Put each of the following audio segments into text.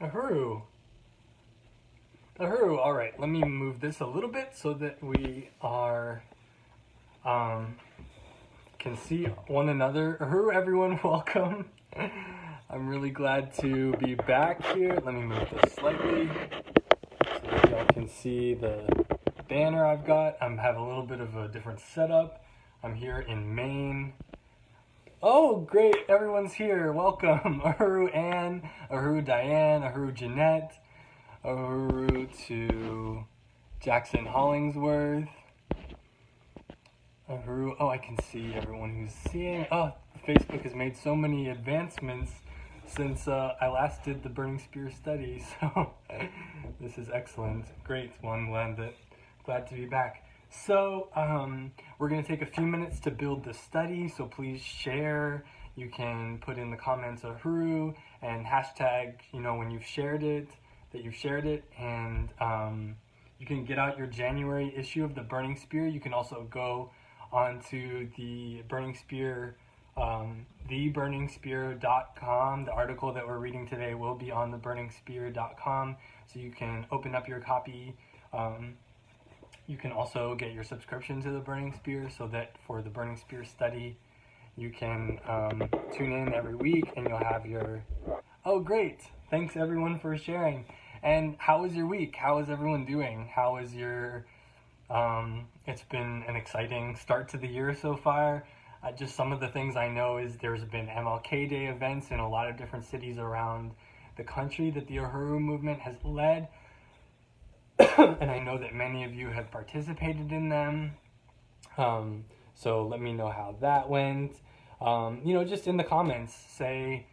Uhuru. Uhuru. All right, let me move this a little bit so that we are um, can see one another. Uhuru, everyone, welcome. I'm really glad to be back here. Let me move this slightly so that y'all can see the banner I've got. I have a little bit of a different setup. I'm here in Maine. Oh, great, everyone's here. Welcome. Uhuru Ann, Uhuru Diane, Uhuru Jeanette, Uhuru to Jackson Hollingsworth. Uhuru, oh, I can see everyone who's seeing. Oh, Facebook has made so many advancements since I last did the Burning Spear study, so this is excellent. Great, well, I'm glad to be back. So we're going to take a few minutes to build the study, so please share. You can put in the comments Uhuru and hashtag, when you've shared it, that you've shared it, and you can get out your January issue of the Burning Spear. You can also go onto the Burning Spear, theburningspear.com. The article that we're reading today will be on theburningspear.com, so you can open up your copy. You can also get your subscription to the Burning Spear so that for the Burning Spear study, you can tune in every week and you'll have your... Oh, great. Thanks, everyone, for sharing. And how was your week? How is everyone doing? How is your... it's been an exciting start to the year so far. Just some of the things I know is there's been MLK Day events in a lot of different cities around the country that the Uhuru movement has led. And I know that many of you have participated in them. So let me know how that went. Just in the comments, say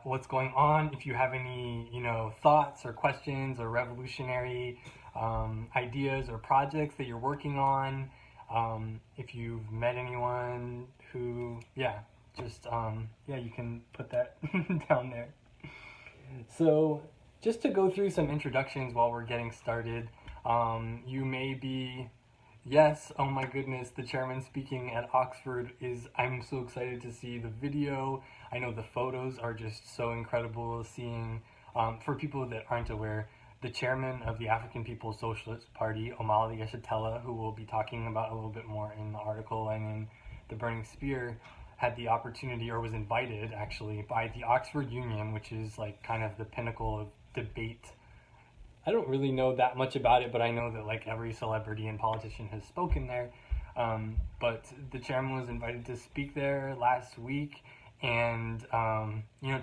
what's going on. If you have any, thoughts or questions or revolutionary ideas or projects that you're working on. If you've met anyone who, you can put that down there. So just to go through some introductions while we're getting started, you may be, yes, oh my goodness, the chairman speaking at Oxford I'm so excited to see the video. I know the photos are just so incredible seeing, for people that aren't aware, the chairman of the African People's Socialist Party, Omali Yeshitela, who we'll be talking about a little bit more in the article and in the Burning Spear, had the opportunity, or was invited actually, by the Oxford Union, which is like kind of the pinnacle of debate. I don't really know that much about it, but I know that like every celebrity and politician has spoken there. But the chairman was invited to speak there last week, and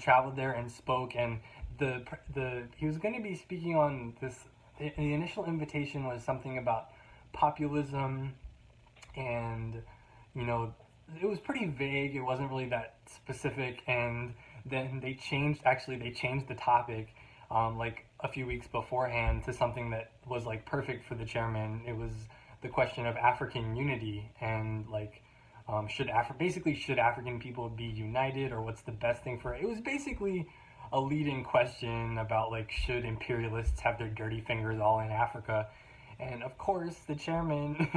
traveled there and spoke. And he was going to be speaking on this. The initial invitation was something about populism, and it was pretty vague. It wasn't really that specific. And then they changed the topic like a few weeks beforehand to something that was like perfect for the chairman. It was the question of African unity and like should African people be united, or what's the best thing for it? It was basically a leading question about like should imperialists have their dirty fingers all in Africa. And of course, the chairman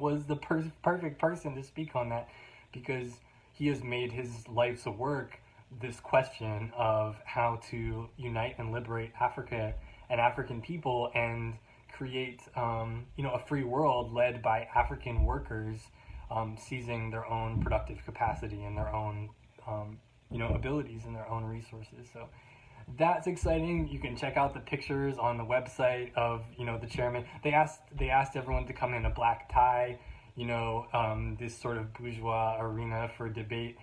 was the perfect person to speak on that, because he has made his life's work this question of how to unite and liberate Africa and African people and create, a free world led by African workers, seizing their own productive capacity and their own, abilities and their own resources. So that's exciting. You can check out the pictures on the website of, the chairman. They asked everyone to come in a black tie, this sort of bourgeois arena for debate.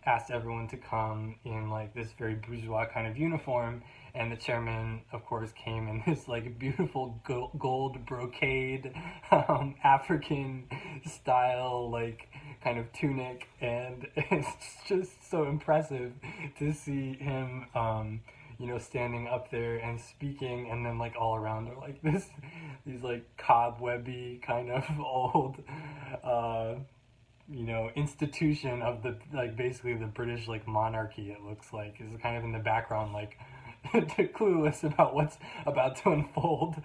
Asked everyone to come in like this very bourgeois kind of uniform, and the chairman of course came in this like beautiful gold brocade African style like kind of tunic, and it's just so impressive to see him standing up there and speaking, and then like all around are like these like cobwebby kind of old institution of the like basically the British like monarchy. It looks like is kind of in the background, like clueless about what's about to unfold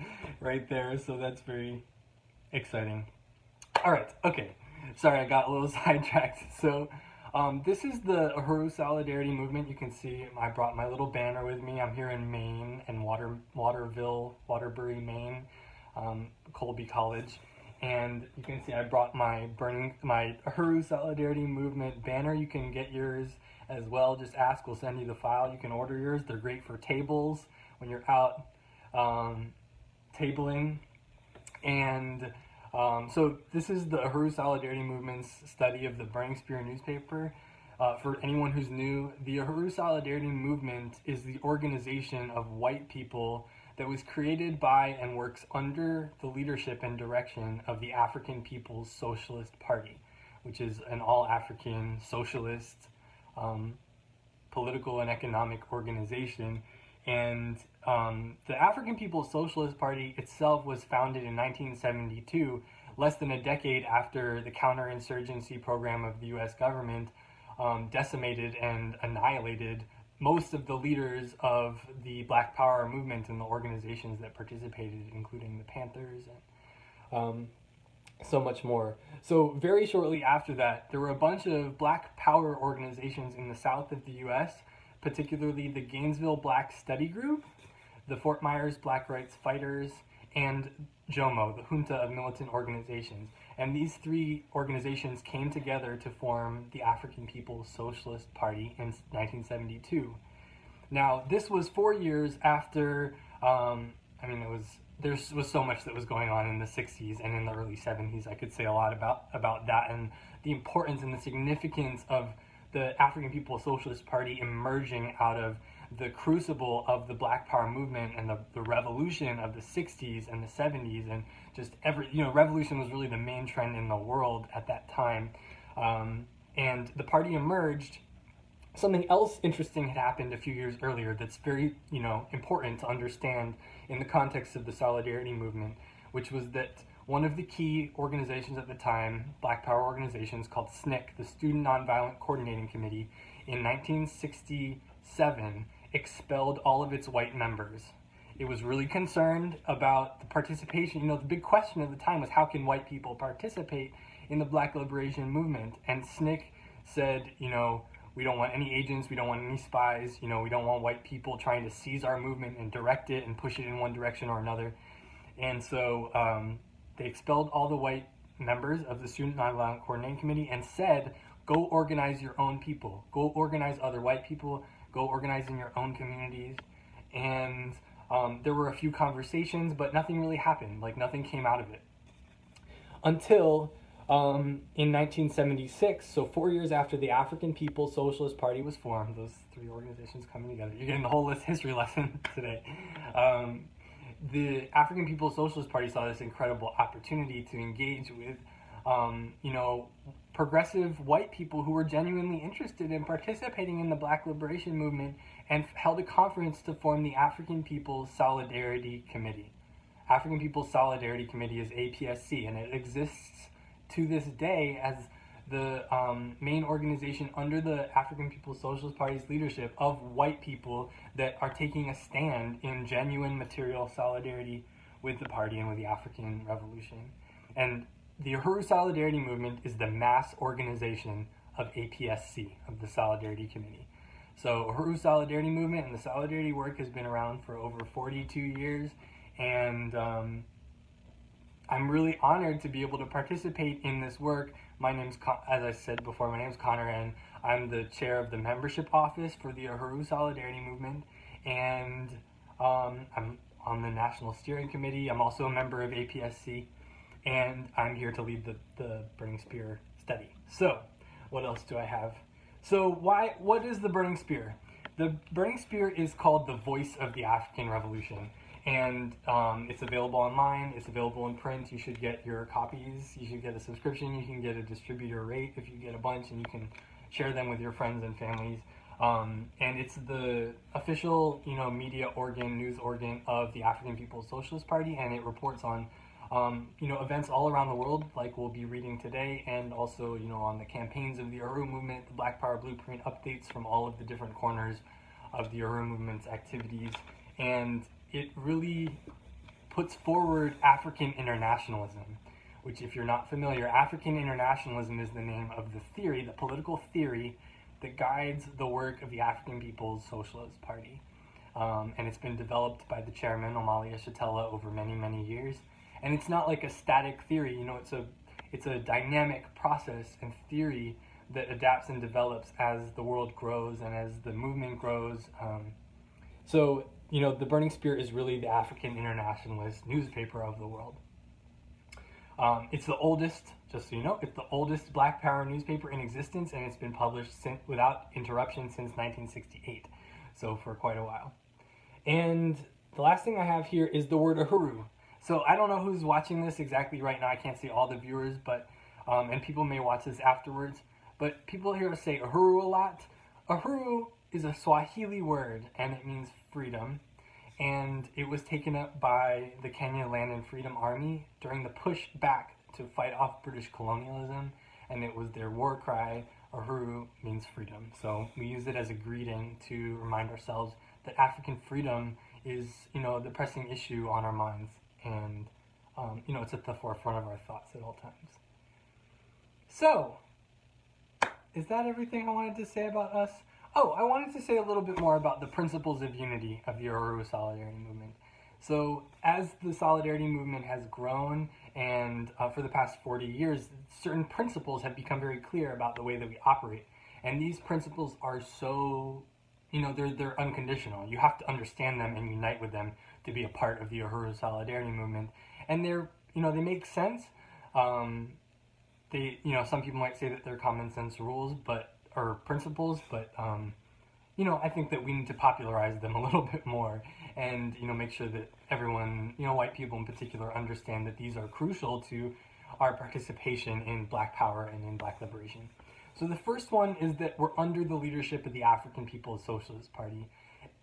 right there. So that's very exciting. All right, okay. Sorry, I got a little sidetracked. So This is the Uhuru Solidarity Movement. You can see I brought my little banner with me. I'm here in Maine, in Waterbury, Maine, Colby College. And you can see I brought my Uhuru Solidarity Movement banner. You can get yours as well. Just ask, we'll send you the file. You can order yours. They're great for tables when you're out tabling. And so this is the Uhuru Solidarity Movement's study of the Burning Spear newspaper. For anyone who's new, the Uhuru Solidarity Movement is the organization of white people that was created by and works under the leadership and direction of the African People's Socialist Party, which is an all-African socialist political and economic organization. And the African People's Socialist Party itself was founded in 1972, less than a decade after the counterinsurgency program of the U.S. government decimated and annihilated most of the leaders of the Black Power movement and the organizations that participated, including the Panthers and so much more. So very shortly after that, there were a bunch of Black Power organizations in the south of the U.S., particularly the Gainesville Black Study Group, the Fort Myers Black Rights Fighters, and JOMO, the Junta of Militant Organizations. And these three organizations came together to form the African People's Socialist Party in 1972. Now, this was 4 years after, there was so much that was going on in the 60s and in the early 70s. I could say a lot about that and the importance and the significance of the African People's Socialist Party emerging out of the crucible of the Black Power movement and the revolution of the 60s and the 70s, and just revolution was really the main trend in the world at that time. And the party emerged. Something else interesting had happened a few years earlier that's very, important to understand in the context of the Solidarity movement, which was that one of the key organizations at the time, Black Power organizations, called SNCC, the Student Nonviolent Coordinating Committee, in 1967 expelled all of its white members. It was really concerned about the participation. The big question at the time was, how can white people participate in the Black liberation movement? And SNCC said, we don't want any agents, we don't want any spies, we don't want white people trying to seize our movement and direct it and push it in one direction or another. And so they expelled all the white members of the Student Nonviolent Coordinating Committee and said, go organize your own people. Go organize other white people. Go organize in your own communities. And there were a few conversations, but nothing really happened. Nothing came out of it. Until in 1976, so 4 years after the African People's Socialist Party was formed, those three organizations coming together. You're getting the whole history lesson today. The African People's Socialist Party saw this incredible opportunity to engage with, progressive white people who were genuinely interested in participating in the Black Liberation Movement, and held a conference to form the African People's Solidarity Committee. African People's Solidarity Committee is APSC, and it exists to this day as the main organization under the African People's Socialist Party's leadership of white people that are taking a stand in genuine material solidarity with the party and with the African Revolution. And the Uhuru Solidarity Movement is the mass organization of APSC, of the Solidarity Committee. So Uhuru Solidarity Movement and the Solidarity work has been around for over 42 years, and I'm really honored to be able to participate in this work. My name's, as I said before, my name's Connor, and I'm the chair of the membership office for the Uhuru Solidarity Movement, and I'm on the National Steering Committee. I'm also a member of APSC, and I'm here to lead the Burning Spear study. So, what else do I have? So, what is the Burning Spear? The Burning Spear is called the voice of the African Revolution. And it's available online, it's available in print. You should get your copies, you should get a subscription, you can get a distributor rate if you get a bunch, and you can share them with your friends and families. And it's the official, media organ, news organ of the African People's Socialist Party, and it reports on, events all around the world, like we'll be reading today, and also, on the campaigns of the Uhuru movement, the Black Power Blueprint updates from all of the different corners of the Uhuru movement's activities. And it really puts forward African internationalism, which, if you're not familiar, African internationalism is the name of the theory, the political theory that guides the work of the African People's Socialist Party. And it's been developed by the chairman, Amalia Shatella, over many, many years. And it's not like a static theory, it's a dynamic process and theory that adapts and develops as the world grows and as the movement grows. So, the Burning Spear is really the African internationalist newspaper of the world. It's the oldest, just so you know, it's the oldest Black Power newspaper in existence, and it's been published without interruption since 1968, so for quite a while. And the last thing I have here is the word Uhuru. So I don't know who's watching this exactly right now. I can't see all the viewers, but and people may watch this afterwards. But people here say Uhuru a lot. Uhuru is a Swahili word, and it means freedom. And it was taken up by the Kenya Land and Freedom Army during the push back to fight off British colonialism. And it was their war cry, Uhuru means freedom. So we use it as a greeting to remind ourselves that African freedom is, the pressing issue on our minds. And, it's at the forefront of our thoughts at all times. So, is that everything I wanted to say about us? Oh, I wanted to say a little bit more about the principles of unity of the Uhuru Solidarity Movement. So, as the Solidarity Movement has grown, and for the past 40 years, certain principles have become very clear about the way that we operate. And these principles are so, they're unconditional. You have to understand them and unite with them to be a part of the Uhuru Solidarity Movement. And they're, they make sense. Some people might say that they're common sense rules, or principles, but I think that we need to popularize them a little bit more and, make sure that everyone, white people in particular, understand that these are crucial to our participation in Black power and in Black liberation. So the first one is that we're under the leadership of the African People's Socialist Party.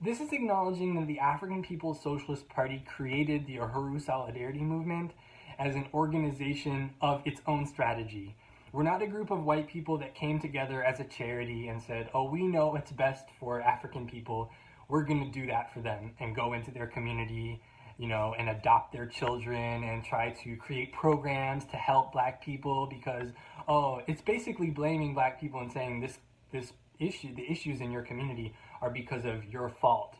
This is acknowledging that the African People's Socialist Party created the Uhuru Solidarity Movement as an organization of its own strategy. We're not a group of white people that came together as a charity and said, oh, we know what's best for African people. We're going to do that for them and go into their community, and adopt their children and try to create programs to help Black people because, it's basically blaming Black people and saying the issues in your community are because of your fault,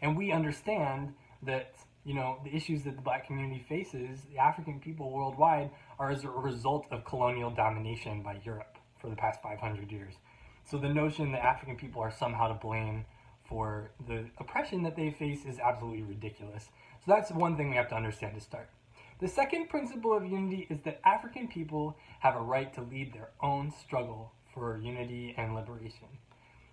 And we understand that, the issues that the Black community faces, the African people worldwide, are as a result of colonial domination by Europe for the past 500 years. So the notion that African people are somehow to blame for the oppression that they face is absolutely ridiculous. So that's one thing we have to understand to start. The second principle of unity is that African people have a right to lead their own struggle for unity and liberation.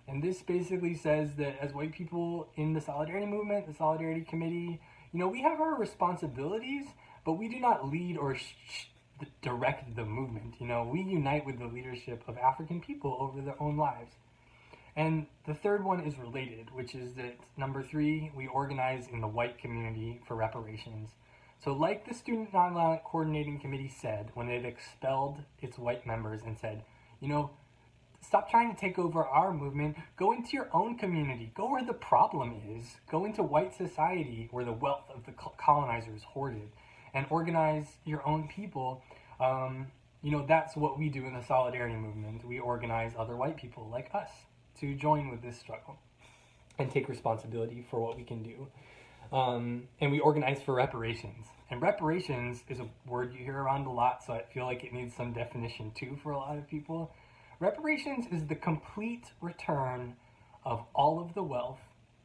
And this basically says that as white people in the Solidarity Movement, the Solidarity Committee, we have our responsibilities, but we do not lead or direct the movement. We unite with the leadership of African people over their own lives. And the third one is related, which is that number 3, we organize in the white community for reparations. So like the Student Nonviolent Coordinating Committee said when they've expelled its white members and said, stop trying to take over our movement, go into your own community, go where the problem is, go into white society where the wealth of the colonizers hoarded, and organize your own people. That's what we do in the Solidarity Movement. We organize other white people like us to join with this struggle and take responsibility for what we can do. And we organize for reparations. And reparations is a word you hear around a lot, so I feel like it needs some definition too for a lot of people. Reparations is the complete return of all of the wealth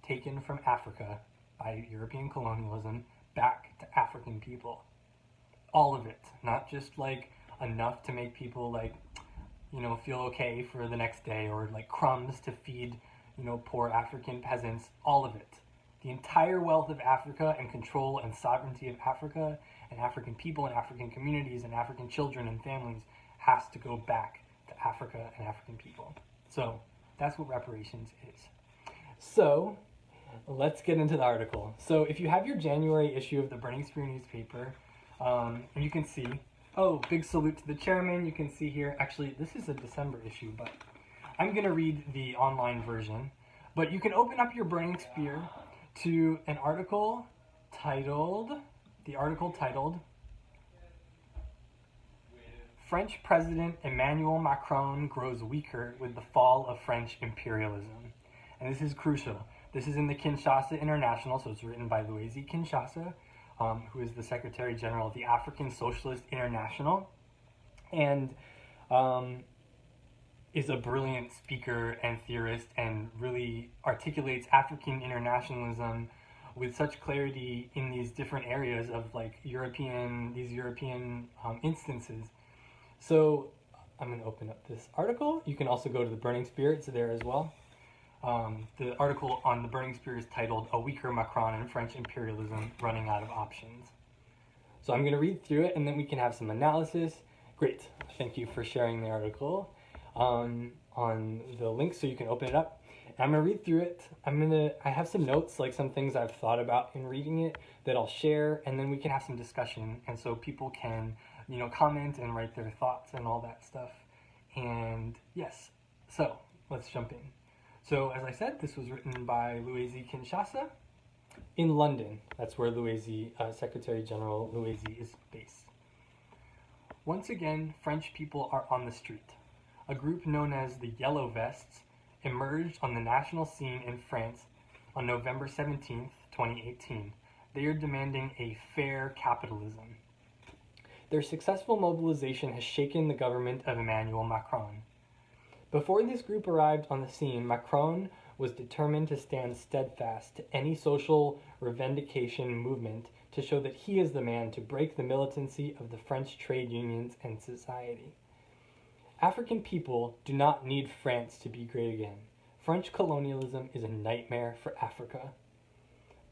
taken from Africa by European colonialism back to African people. All of it, not just like enough to make people feel okay for the next day or like crumbs to feed, poor African peasants, all of it. The entire wealth of Africa and control and sovereignty of Africa and African people and African communities and African children and families has to go back to Africa and African people. So that's what reparations is. So let's get into the article. So if you have your January issue of the Burning Spear newspaper, you can see, big salute to the chairman. You can see here, actually this is a December issue, but I'm going to read the online version. But you can open up your Burning Spear to an article titled, French President Emmanuel Macron grows weaker with the fall of French imperialism. And this is crucial. This is in the Kinshasa International, so it's written by Louise Kinshasa, who is the Secretary General of the African Socialist International, and is a brilliant speaker and theorist, and really articulates African internationalism with such clarity in these different areas of like European instances. So I'm going to open up this article. You can also go to the Burning Spear, it's there as well. The article on the Burning Spear is titled "A Weaker Macron and French Imperialism Running Out of Options." So I'm going to read through it and then we can have some analysis. Great. Thank you for sharing the article on the link so you can open it up. I'm going to read through it. I have some notes, like some things I've thought about in reading it that I'll share, and then we can have some discussion, and so people can, comment and write their thoughts and all that stuff. And yes, so let's jump in. So as I said, this was written by Louise Kinshasa in London. That's where Secretary General Louise is based. Once again, French people are on the street. A group known as the Yellow Vests emerged on the national scene in France on November 17, 2018. They are demanding a fair capitalism. Their successful mobilization has shaken the government of Emmanuel Macron. Before this group arrived on the scene, Macron was determined to stand steadfast to any social revendication movement to show that he is the man to break the militancy of the French trade unions and society. African people do not need France to be great again. French colonialism is a nightmare for Africa.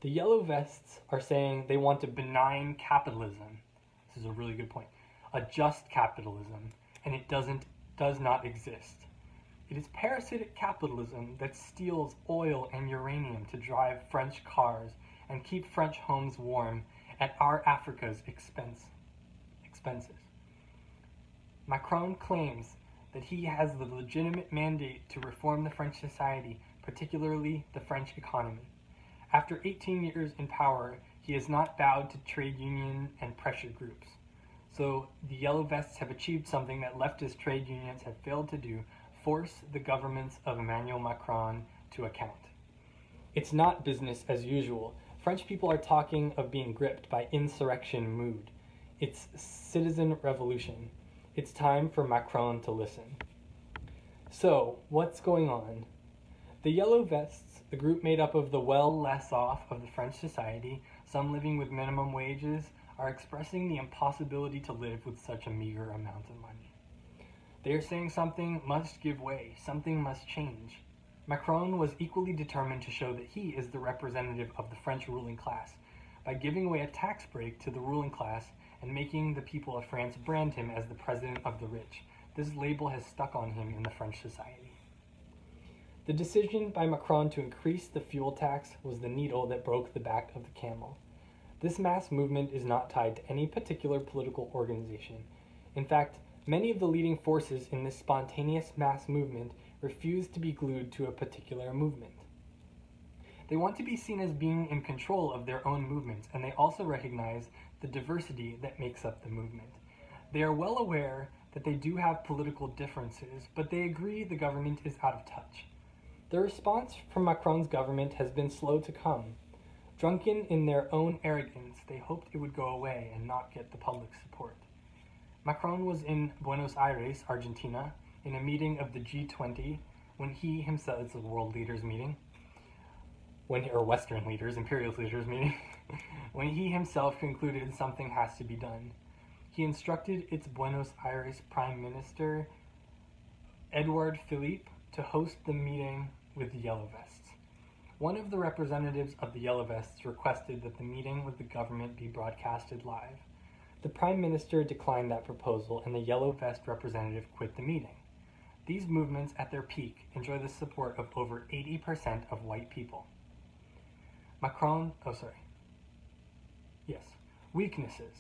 The Yellow Vests are saying they want a benign capitalism. This is a really good point. A just capitalism, and it does not exist. It is parasitic capitalism that steals oil and uranium to drive French cars and keep French homes warm at our Africa's expenses. Macron claims that he has the legitimate mandate to reform the French society, particularly the French economy. After 18 years in power, he has not bowed to trade union and pressure groups. So the Yellow Vests have achieved something that leftist trade unions have failed to do: force the governments of Emmanuel Macron to account. It's not business as usual. French people are talking of being gripped by insurrection mood. It's citizen revolution. It's time for Macron to listen. So, what's going on? The Yellow Vests, the group made up of the less off of the French society, some living with minimum wages, are expressing the impossibility to live with such a meager amount of money. They are saying something must give way, something must change. Macron was equally determined to show that he is the representative of the French ruling class by giving away a tax break to the ruling class and making the people of France brand him as the president of the rich. This label has stuck on him in the French society. The decision by Macron to increase the fuel tax was the needle that broke the back of the camel. This mass movement is not tied to any particular political organization. In fact, many of the leading forces in this spontaneous mass movement refuse to be glued to a particular movement. They want to be seen as being in control of their own movements, and they also recognize the diversity that makes up the movement. They are well aware that they do have political differences, but they agree the government is out of touch. The response from Macron's government has been slow to come. Drunken in their own arrogance, they hoped it would go away and not get the public support. Macron was in Buenos Aires, Argentina, in a meeting of the G20 when he himself, it's a world leaders meeting, or Western leaders, imperialist leaders meeting, when he himself concluded something has to be done. He instructed its Buenos Aires Prime Minister, Edouard Philippe, to host the meeting with the Yellow Vests. One of the representatives of the Yellow Vests requested that the meeting with the government be broadcasted live. The Prime Minister declined that proposal, and the Yellow Vest representative quit the meeting. These movements, at their peak, enjoy the support of over 80% of white people. Weaknesses.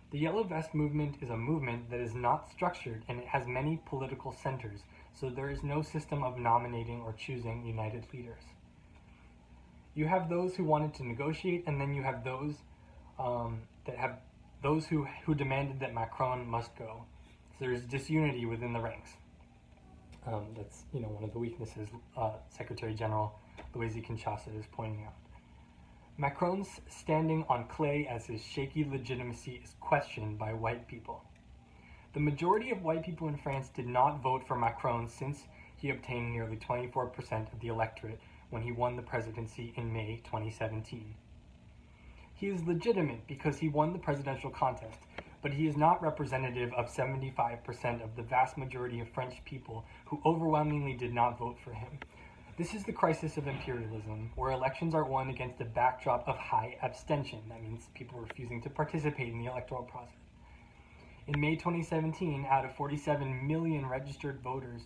The Yellow Vest movement is a movement that is not structured, and it has many political centers, so there is no system of nominating or choosing united leaders. You have those who wanted to negotiate, and then you have those who demanded that Macron must go. So there's disunity within the ranks. That's one of the weaknesses Secretary General Louis Kinshasa is pointing out. Macron's standing on clay as his shaky legitimacy is questioned by white people. The majority of white people in France did not vote for Macron since he obtained nearly 24% of the electorate when he won the presidency in May 2017. He is legitimate because he won the presidential contest, but he is not representative of 75% of the vast majority of French people who overwhelmingly did not vote for him. This is the crisis of imperialism, where elections are won against a backdrop of high abstention. That means people refusing to participate in the electoral process. In May 2017, out of 47 million registered voters,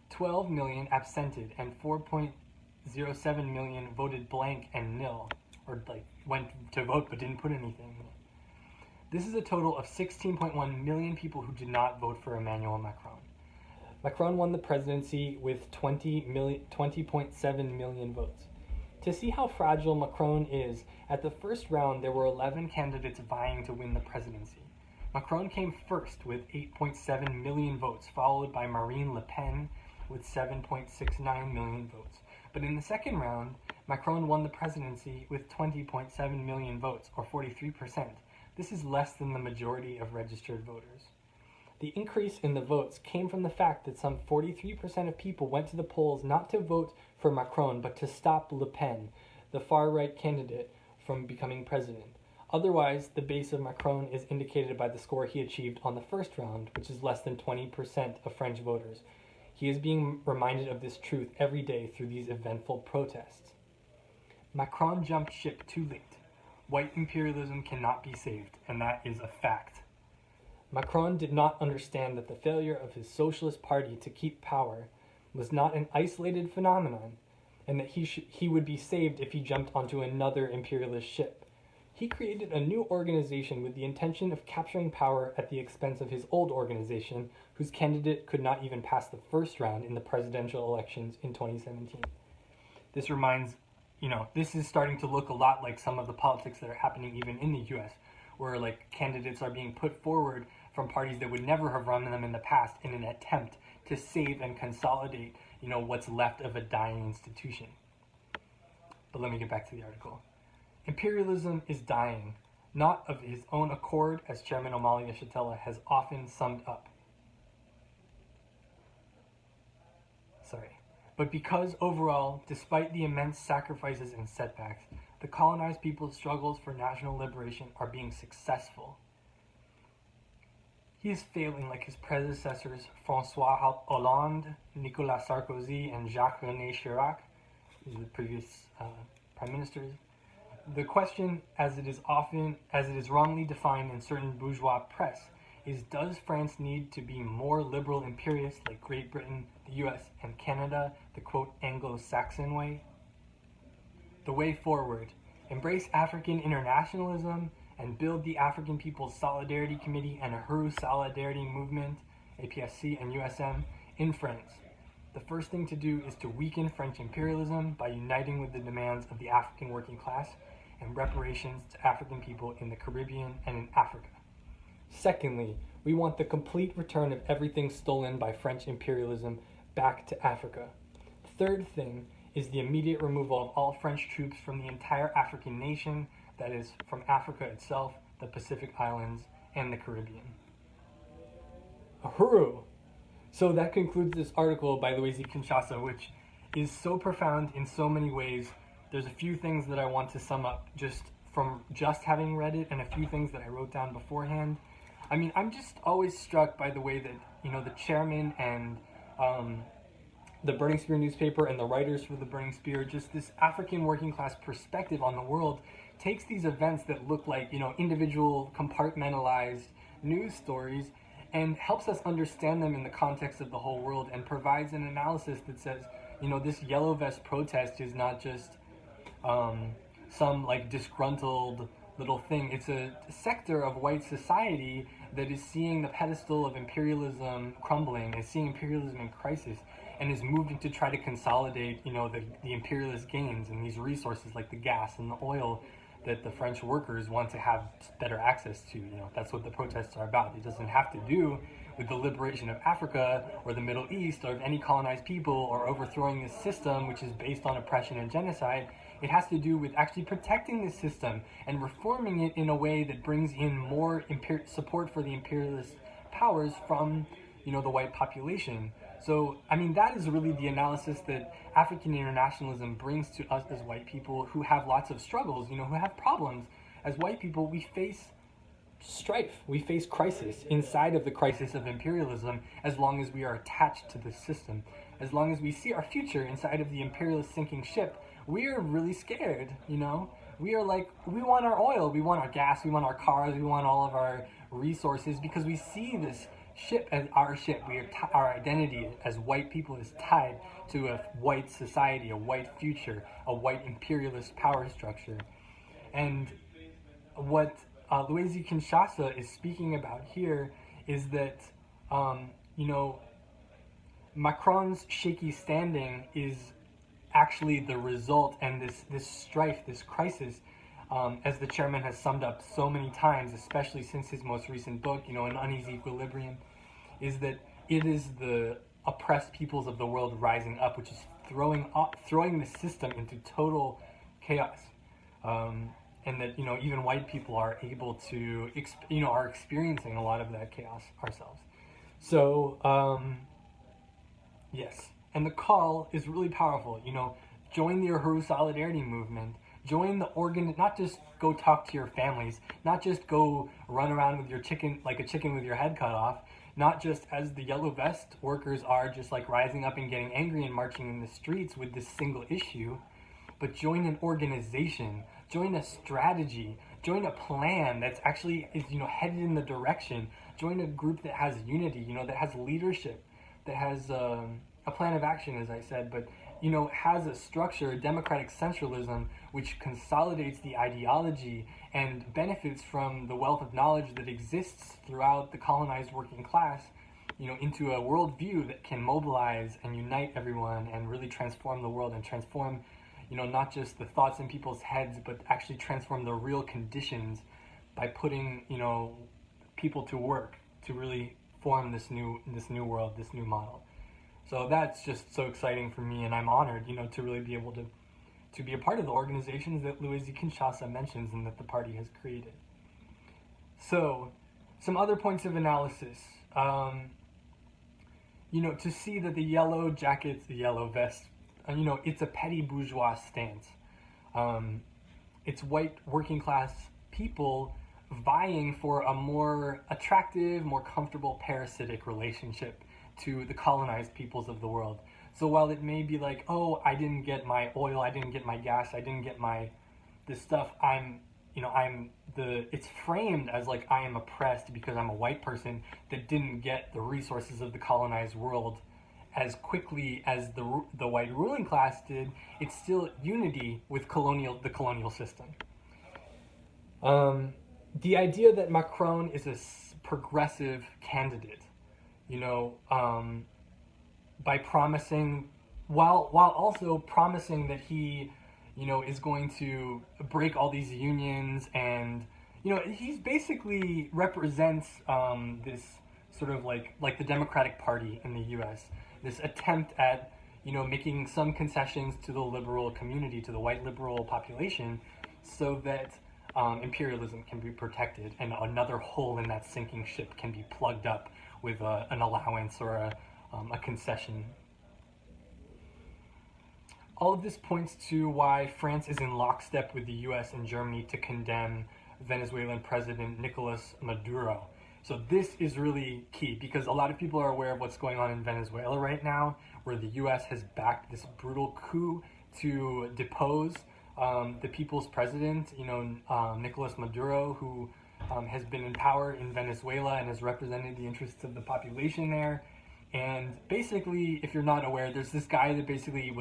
12 million absented and 4.07 million voted blank and nil, or went to vote but didn't put anything. This is a total of 16.1 million people who did not vote for Emmanuel Macron. Macron won the presidency with 20.7 million votes. To see how fragile Macron is, at the first round there were 11 candidates vying to win the presidency. Macron came first with 8.7 million votes, followed by Marine Le Pen with 7.69 million votes. But in the second round, Macron won the presidency with 20.7 million votes, or 43%. This is less than the majority of registered voters. The increase in the votes came from the fact that some 43% of people went to the polls not to vote for Macron, but to stop Le Pen, the far-right candidate, from becoming president. Otherwise, the base of Macron is indicated by the score he achieved on the first round, which is less than 20% of French voters. He is being reminded of this truth every day through these eventful protests. Macron jumped ship too late. White imperialism cannot be saved, and that is a fact. Macron did not understand that the failure of his Socialist Party to keep power was not an isolated phenomenon, and that he would be saved if he jumped onto another imperialist ship. He created a new organization with the intention of capturing power at the expense of his old organization, whose candidate could not even pass the first round in the presidential elections in 2017. This this is starting to look a lot like some of the politics that are happening even in the US, where candidates are being put forward from parties that would never have run them in the past in an attempt to save and consolidate, what's left of a dying institution. But let me get back to the article. Imperialism is dying, not of his own accord, as Chairman Amalia Shatella has often summed up. But because overall, despite the immense sacrifices and setbacks, the colonized people's struggles for national liberation are being successful. He is failing like his predecessors François Hollande, Nicolas Sarkozy, and Jacques-René Chirac, the previous prime ministers. The question, as it is wrongly defined in certain bourgeois press, is does France need to be more liberal imperialist like Great Britain, the US, and Canada, the quote Anglo-Saxon way? The way forward: embrace African internationalism and build the African People's Solidarity Committee and Uhuru Solidarity Movement, APSC and USM, in France. The first thing to do is to weaken French imperialism by uniting with the demands of the African working class and reparations to African people in the Caribbean and in Africa. Secondly, we want the complete return of everything stolen by French imperialism back to Africa. Third thing is the immediate removal of all French troops from the entire African nation, that is, from Africa itself, the Pacific Islands, and the Caribbean. Uhuru! So that concludes this article by Louis Kinshasa, which is so profound in so many ways. There's a few things that I want to sum up just from just having read it, and a few things that I wrote down beforehand. I mean, I'm just always struck by the way that, the chairman and the Burning Spear newspaper and the writers for the Burning Spear, just this African working class perspective on the world, takes these events that look like, individual compartmentalized news stories and helps us understand them in the context of the whole world, and provides an analysis that says, this yellow vest protest is not just some disgruntled little thing. It's a sector of white society that is seeing the pedestal of imperialism crumbling, is seeing imperialism in crisis, and is moving to try to consolidate, the imperialist gains and these resources like the gas and the oil that the French workers want to have better access to. That's what the protests are about. It doesn't have to do with the liberation of Africa or the Middle East or of any colonized people or overthrowing this system, which is based on oppression and genocide. It has to do with actually protecting the system and reforming it in a way that brings in more support for the imperialist powers from, the white population. So, I mean, that is really the analysis that African internationalism brings to us as white people who have lots of struggles, who have problems. As white people, we face strife, we face crisis inside of the crisis of imperialism as long as we are attached to this system. As long as we see our future inside of the imperialist sinking ship, we are really scared, We are like, we want our oil, we want our gas, we want our cars, we want all of our resources because we see this ship as our ship. Our identity as white people is tied to a white society, a white future, a white imperialist power structure. And what Louise Kinshasa is speaking about here is that, Macron's shaky standing is actually the result, and this strife, this crisis, as the chairman has summed up so many times, especially since his most recent book, An Uneasy Equilibrium, is that it is the oppressed peoples of the world rising up, which is throwing the system into total chaos. And that, even white people are able to, are experiencing a lot of that chaos ourselves. So, yes. And the call is really powerful. Join the Uhuru Solidarity Movement. Join the not just go talk to your families, not just go run around with your chicken, like a chicken with your head cut off, not just as the yellow vest workers are just like rising up and getting angry and marching in the streets with this single issue, but join an organization, join a strategy, join a plan that's actually is headed in the direction, join a group that has unity, that has leadership, that has a plan of action, as I said, but has a structure, a democratic centralism, which consolidates the ideology and benefits from the wealth of knowledge that exists throughout the colonized working class, into a worldview that can mobilize and unite everyone and really transform the world and transform, not just the thoughts in people's heads, but actually transform the real conditions by putting, people to work to really form this new world, this new model. So that's just so exciting for me, and I'm honored, to really be able to be a part of the organizations that Louise Kinshasa mentions and that the party has created. So, some other points of analysis. To see that the yellow jackets, the yellow vest, it's a petty bourgeois stance. It's white working class people vying for a more attractive, more comfortable parasitic relationship to the colonized peoples of the world. So while it may be like, oh, I didn't get my oil, I didn't get my gas, I didn't get this stuff, it's framed as like I am oppressed because I'm a white person that didn't get the resources of the colonized world as quickly as the white ruling class did. It's still unity with the colonial system. The idea that Macron is a progressive candidate, by promising, while also promising that he, is going to break all these unions, and, he's basically represents this sort of like the Democratic Party in the U.S., this attempt at, making some concessions to the liberal community, to the white liberal population, so that imperialism can be protected and another hole in that sinking ship can be plugged up with an allowance or a concession. All of this points to why France is in lockstep with the US and Germany to condemn Venezuelan President Nicolas Maduro. So this is really key because a lot of people are aware of what's going on in Venezuela right now, where the US has backed this brutal coup to depose the people's president, Nicolas Maduro, who has been in power in Venezuela and has represented the interests of the population there. And basically, if you're not aware, there's this guy that basically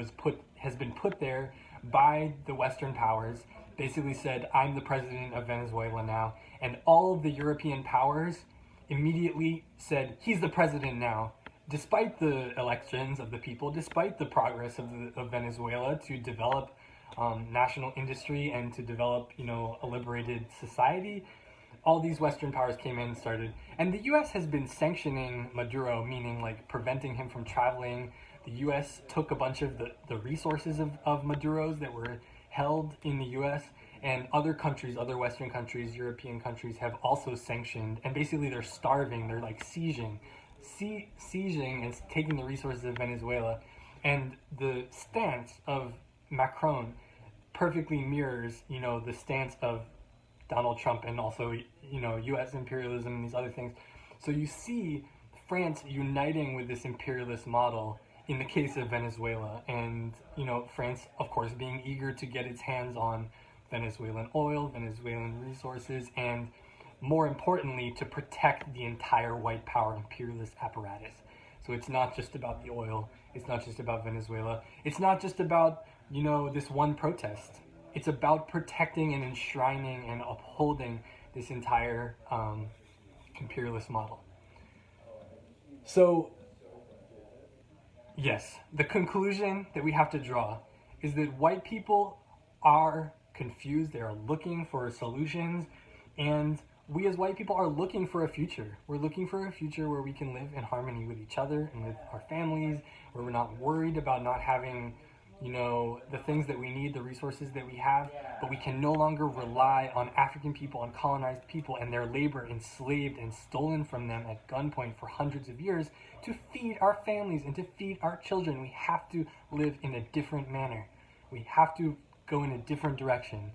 has been put there by the Western powers, basically said, I'm the president of Venezuela now. And all of the European powers immediately said, he's the president now. Despite the elections of the people, despite the progress of Venezuela to develop national industry and to develop, a liberated society, all these Western powers came in and started, and the U.S. has been sanctioning Maduro, meaning like preventing him from traveling. The U.S. took a bunch of the resources of Maduro's that were held in the U.S., and other countries, other Western countries, European countries have also sanctioned, and basically they're starving, they're like sieging and taking the resources of Venezuela. And the stance of Macron perfectly mirrors, the stance of Donald Trump and also, U.S. imperialism and these other things. So you see France uniting with this imperialist model in the case of Venezuela, and, France, of course, being eager to get its hands on Venezuelan oil, Venezuelan resources, and more importantly, to protect the entire white power imperialist apparatus. So it's not just about the oil, it's not just about Venezuela, it's not just about, this one protest. It's about protecting and enshrining and upholding this entire imperialist model. So, yes, the conclusion that we have to draw is that white people are confused, they are looking for solutions, and we as white people are looking for a future. We're looking for a future where we can live in harmony with each other and with our families, where we're not worried about not having, the things that we need, the resources that we have, but we can no longer rely on African people, on colonized people, and their labor enslaved and stolen from them at gunpoint for hundreds of years to feed our families and to feed our children. We have to live in a different manner. We have to go in a different direction,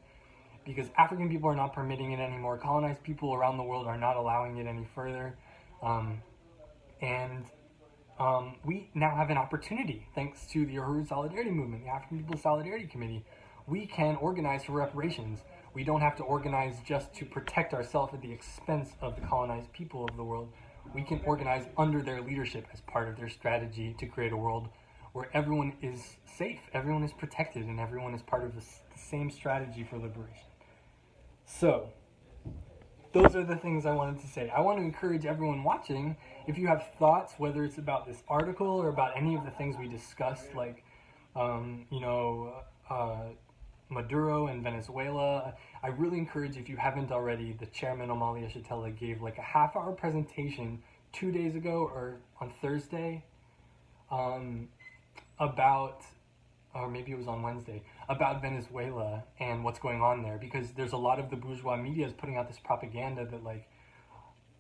because African people are not permitting it anymore. Colonized people around the world are not allowing it any further. We now have an opportunity, thanks to the Uhuru Solidarity Movement, the African People's Solidarity Committee. We can organize for reparations. We don't have to organize just to protect ourselves at the expense of the colonized people of the world. We can organize under their leadership as part of their strategy to create a world where everyone is safe, everyone is protected, and everyone is part of the same strategy for liberation. So, those are the things I wanted to say. I want to encourage everyone watching, if you have thoughts, whether it's about this article or about any of the things we discussed, like, Maduro and Venezuela, I really encourage, if you haven't already, the chairman, Amalia Shatella, gave like a half-hour presentation 2 days ago or on Thursday about, or maybe it was on Wednesday, about Venezuela and what's going on there, because there's a lot of the bourgeois media is putting out this propaganda that, like,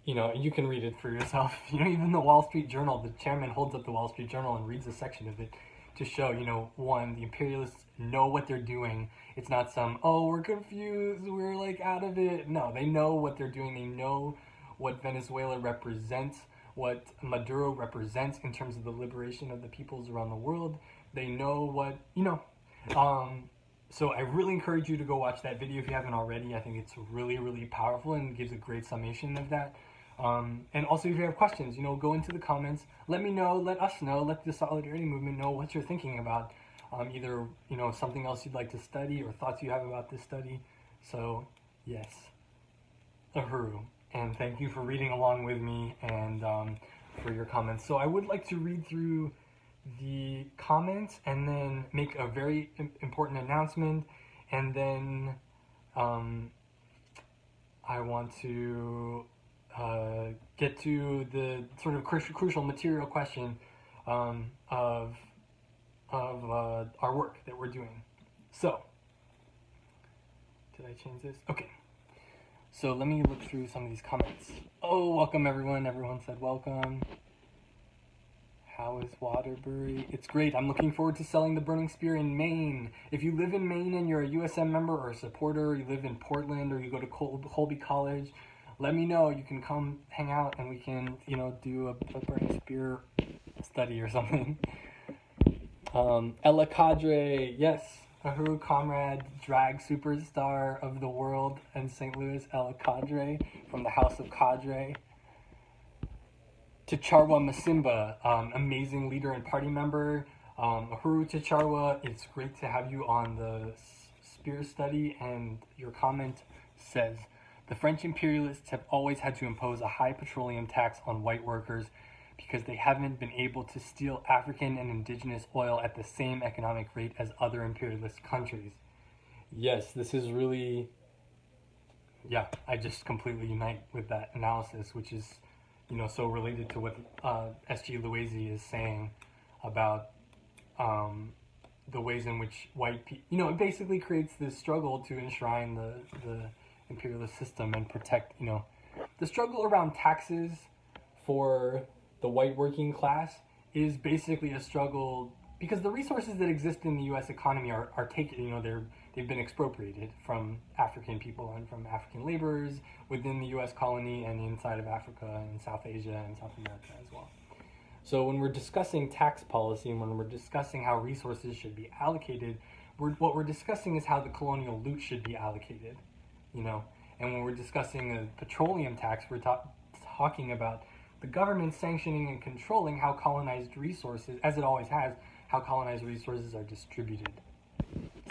you can read it for yourself. Even the Wall Street Journal, the chairman holds up the Wall Street Journal and reads a section of it to show, one, the imperialists know what they're doing. It's not some, oh, we're confused, we're like out of it. No, they know what they're doing. They know what Venezuela represents, what Maduro represents in terms of the liberation of the peoples around the world. They know what, so I really encourage you to go watch that video if you haven't already. I think it's really, really powerful and gives a great summation of that. And also, if you have questions, go into the comments. Let me know, let us know, let the Solidarity Movement know what you're thinking about. Either, something else you'd like to study or thoughts you have about this study. So, yes, Uhuru. And thank you for reading along with me and for your comments. So I would like to read through the comments and then make a very important announcement, and then I want to get to the sort of crucial material question of our work that we're doing. So, did I change this? Okay. So let me look through some of these comments. Oh, welcome everyone. Everyone said welcome. How is Waterbury? It's great. I'm looking forward to selling the Burning Spear in Maine. If you live in Maine and you're a USM member or a supporter, or you live in Portland or you go to Colby College, let me know. You can come hang out and we can, do a Burning Spear study or something. Ella Cadre, yes. Uhuru Comrade, drag superstar of the world in St. Louis, Ella Cadre from the House of Cadre. Ticharwa Masimba, amazing leader and party member. Uhuru Ticharwa, it's great to have you on the Spear study, and your comment says, the French imperialists have always had to impose a high petroleum tax on white workers because they haven't been able to steal African and indigenous oil at the same economic rate as other imperialist countries. Yes, this is really, yeah, I just completely unite with that analysis, which is, so related to what S.G. Loisy is saying about the ways in which white people, it basically creates this struggle to enshrine the imperialist system and protect, the struggle around taxes for the white working class is basically a struggle because the resources that exist in the U.S. economy are taken, they've been expropriated from African people and from African laborers within the U.S. colony and inside of Africa and South Asia and South America as well. So when we're discussing tax policy and when we're discussing how resources should be allocated, what we're discussing is how the colonial loot should be allocated, And when we're discussing a petroleum tax, we're talking about the government sanctioning and controlling how colonized resources, as it always has, how colonized resources are distributed.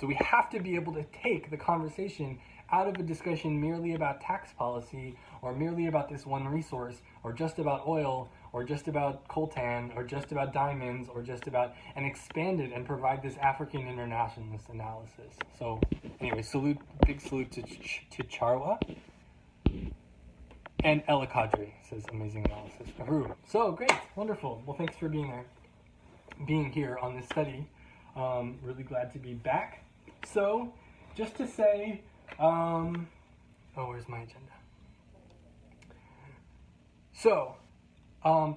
So we have to be able to take the conversation out of a discussion merely about tax policy or merely about this one resource or just about oil or just about coltan or just about diamonds or just about, and expand it and provide this African internationalist analysis. So anyway, big salute to Charwa. And Ella Kadri says amazing analysis. Uhuru. So great, wonderful. Well, thanks for being here on this study. Really glad to be back. So, just to say, where's my agenda? So,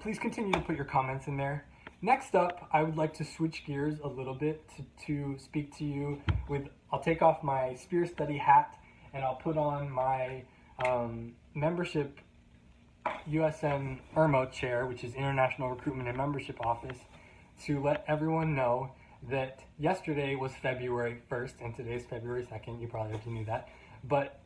please continue to put your comments in there. Next up, I would like to switch gears a little bit to speak to you with, I'll take off my Spear Study hat and I'll put on my membership USM IRMO chair, which is International Recruitment and Membership Office, to let everyone know that yesterday was February 1st and today is February 2nd. You probably already knew that. But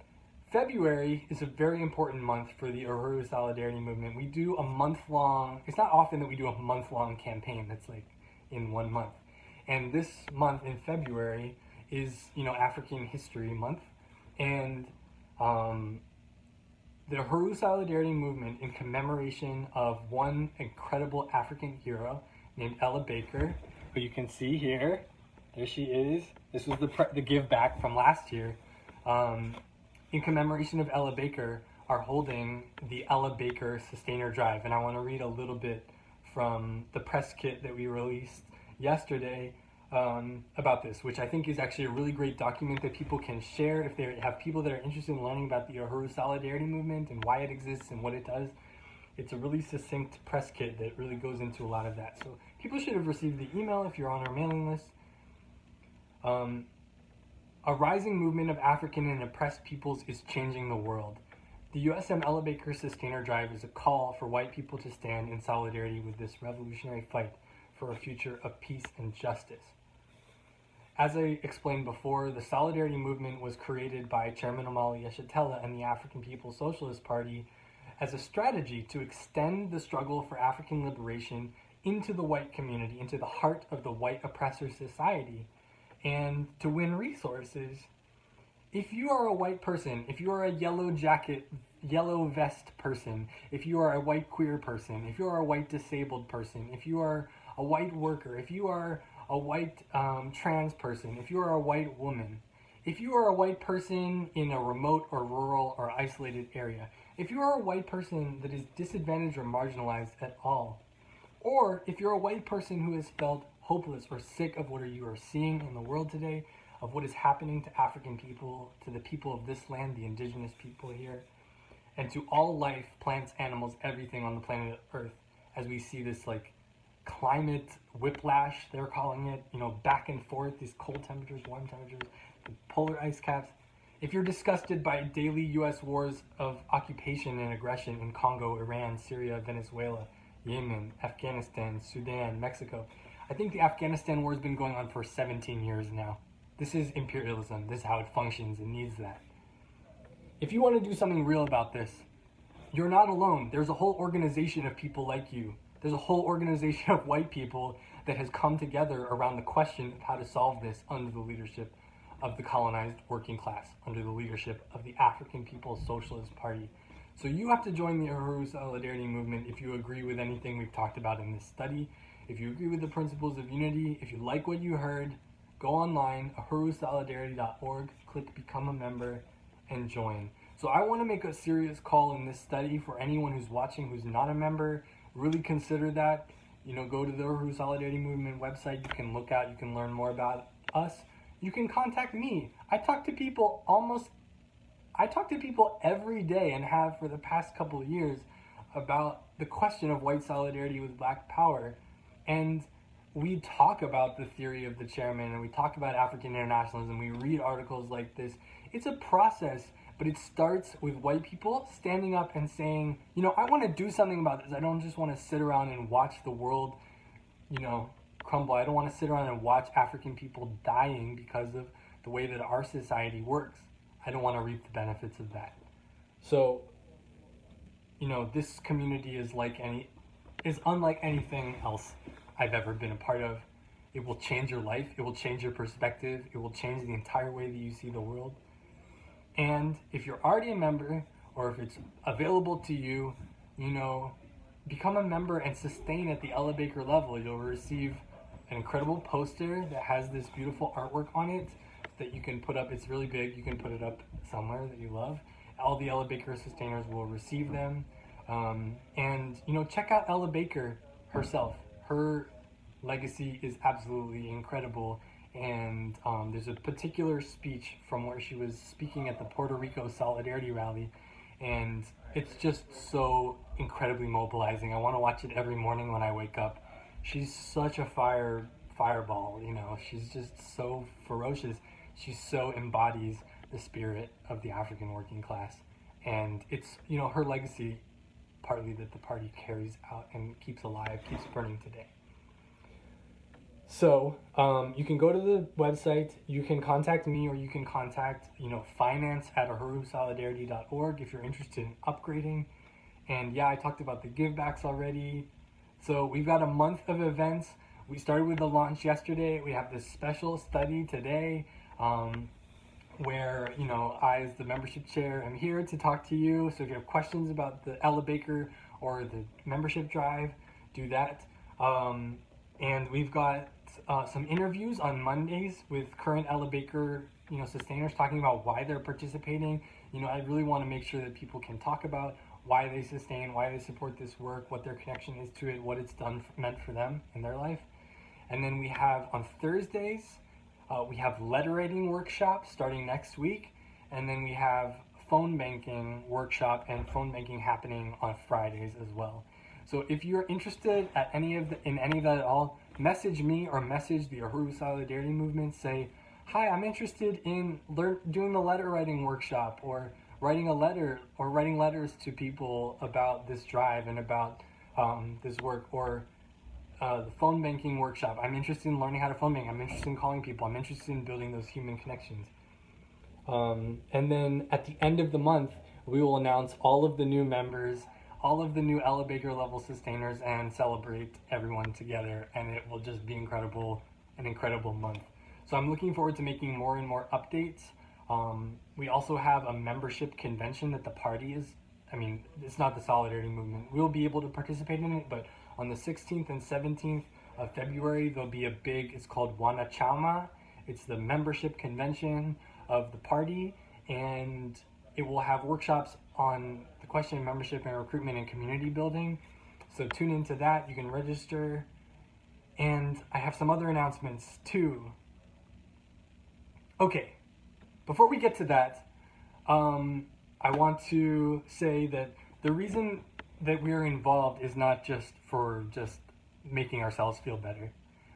February is a very important month for the Uhuru Solidarity Movement. We do a month-long, it's not often that we do a month-long campaign that's like in 1 month. And this month in February is, African History Month. And the Uhuru Solidarity Movement, in commemoration of one incredible African hero named Ella Baker, who you can see here. There she is. This was the give back from last year. In commemoration of Ella Baker, are holding the Ella Baker Sustainer Drive. And I want to read a little bit from the press kit that we released yesterday about this, which I think is actually a really great document that people can share if they have people that are interested in learning about the Uhuru Solidarity Movement and why it exists and what it does. It's a really succinct press kit that really goes into a lot of that. So people should have received the email if you're on our mailing list. A rising movement of African and oppressed peoples is changing the world. The USM Ella Baker Sustainer Drive is a call for white people to stand in solidarity with this revolutionary fight for a future of peace and justice. As I explained before, the Solidarity Movement was created by Chairman Omali Yeshitela and the African People's Socialist Party as a strategy to extend the struggle for African liberation into the white community, into the heart of the white oppressor society, and to win resources. If you are a white person, if you are a yellow jacket, yellow vest person, if you are a white queer person, if you are a white disabled person, if you are a white worker, if you are a white trans person, if you are a white woman, if you are a white person in a remote or rural or isolated area, if you are a white person that is disadvantaged or marginalized at all, or if you're a white person who has felt hopeless or sick of what you are seeing in the world today, of what is happening to African people, to the people of this land, the indigenous people here, and to all life, plants, animals, everything on the planet Earth, as we see this climate whiplash, they're calling it, back and forth, these cold temperatures, warm temperatures, the polar ice caps. If you're disgusted by daily U.S. wars of occupation and aggression in Congo, Iran, Syria, Venezuela, Yemen, Afghanistan, Sudan, Mexico, I think the Afghanistan war has been going on for 17 years now. This is imperialism. This is how it functions. It needs that. If you want to do something real about this, you're not alone. There's a whole organization of people like you. There's a whole organization of white people that has come together around the question of how to solve this under the leadership of the colonized working class, under the leadership of the African People's Socialist Party. So you have to join the Uhuru Solidarity Movement if you agree with anything we've talked about in this study, if you agree with the principles of unity, if you like what you heard, go online, uhurusolidarity.org, click Become a Member, and join. So I want to make a serious call in this study for anyone who's watching who's not a member. Really consider that. Go to the Uhuru Solidarity Movement website. You can look out, you can learn more about us. You can contact me. I talk to people every day and have for the past couple of years about the question of white solidarity with black power. And we talk about the theory of the chairman, and we talk about African internationalism. We read articles like this. It's a process, but it starts with white people standing up and saying, I want to do something about this. I don't just want to sit around and watch the world, crumble. I don't want to sit around and watch African people dying because of the way that our society works. I don't want to reap the benefits of that. So, this community is unlike anything else I've ever been a part of. It will change your life. It will change your perspective. It will change the entire way that you see the world. And if you're already a member, or if it's available to you, become a member and sustain at the Ella Baker level. You'll receive an incredible poster that has this beautiful artwork on it that you can put up. It's really big. You can put it up somewhere that you love. All the Ella Baker sustainers will receive them. And check out Ella Baker herself. Her legacy is absolutely incredible. And there's a particular speech from where she was speaking at the Puerto Rico Solidarity Rally, and it's just so incredibly mobilizing. I want to watch it every morning when I wake up. She's such a fireball, she's just so ferocious. She so embodies the spirit of the African working class, and it's her legacy partly that the party carries out and keeps alive, keeps burning today. So you can go to the website, you can contact me, or you can contact finance@uhurusolidarity.org if you're interested in upgrading. And yeah, I talked about the givebacks already. So we've got a month of events. We started with the launch yesterday. We have this special study today where I, as the membership chair, am here to talk to you. So if you have questions about the Ella Baker or the membership drive, do that. And we've got some interviews on Mondays with current Ella Baker, sustainers, talking about why they're participating. I really want to make sure that people can talk about why they sustain, why they support this work, what their connection is to it, what it's meant for them in their life. And then we have on Thursdays, we have letter writing workshops starting next week. And then we have phone banking workshop and phone banking happening on Fridays as well. So if you're interested in any of that at all, message me or message the Uhuru Solidarity Movement. Say, hi, I'm interested in doing the letter writing workshop, or writing a letter, or writing letters to people about this drive and about this work, or the phone banking workshop. I'm interested in learning how to phone bank. I'm interested in calling people. I'm interested in building those human connections. And then at the end of the month, we will announce all of the new members, all of the new Ella Baker level sustainers, and celebrate everyone together, and it will just be incredible, an incredible month. So I'm looking forward to making more and more updates. We also have a membership convention that the party is, it's not the Solidarity Movement. We'll be able to participate in it, but on the 16th and 17th of February, there'll be it's called Wana Chama. It's the membership convention of the party, and it will have workshops on the question of membership and recruitment and community building. So tune into that. You can register. And I have some other announcements too. Okay, before we get to that, I want to say that the reason that we're involved is not just for making ourselves feel better.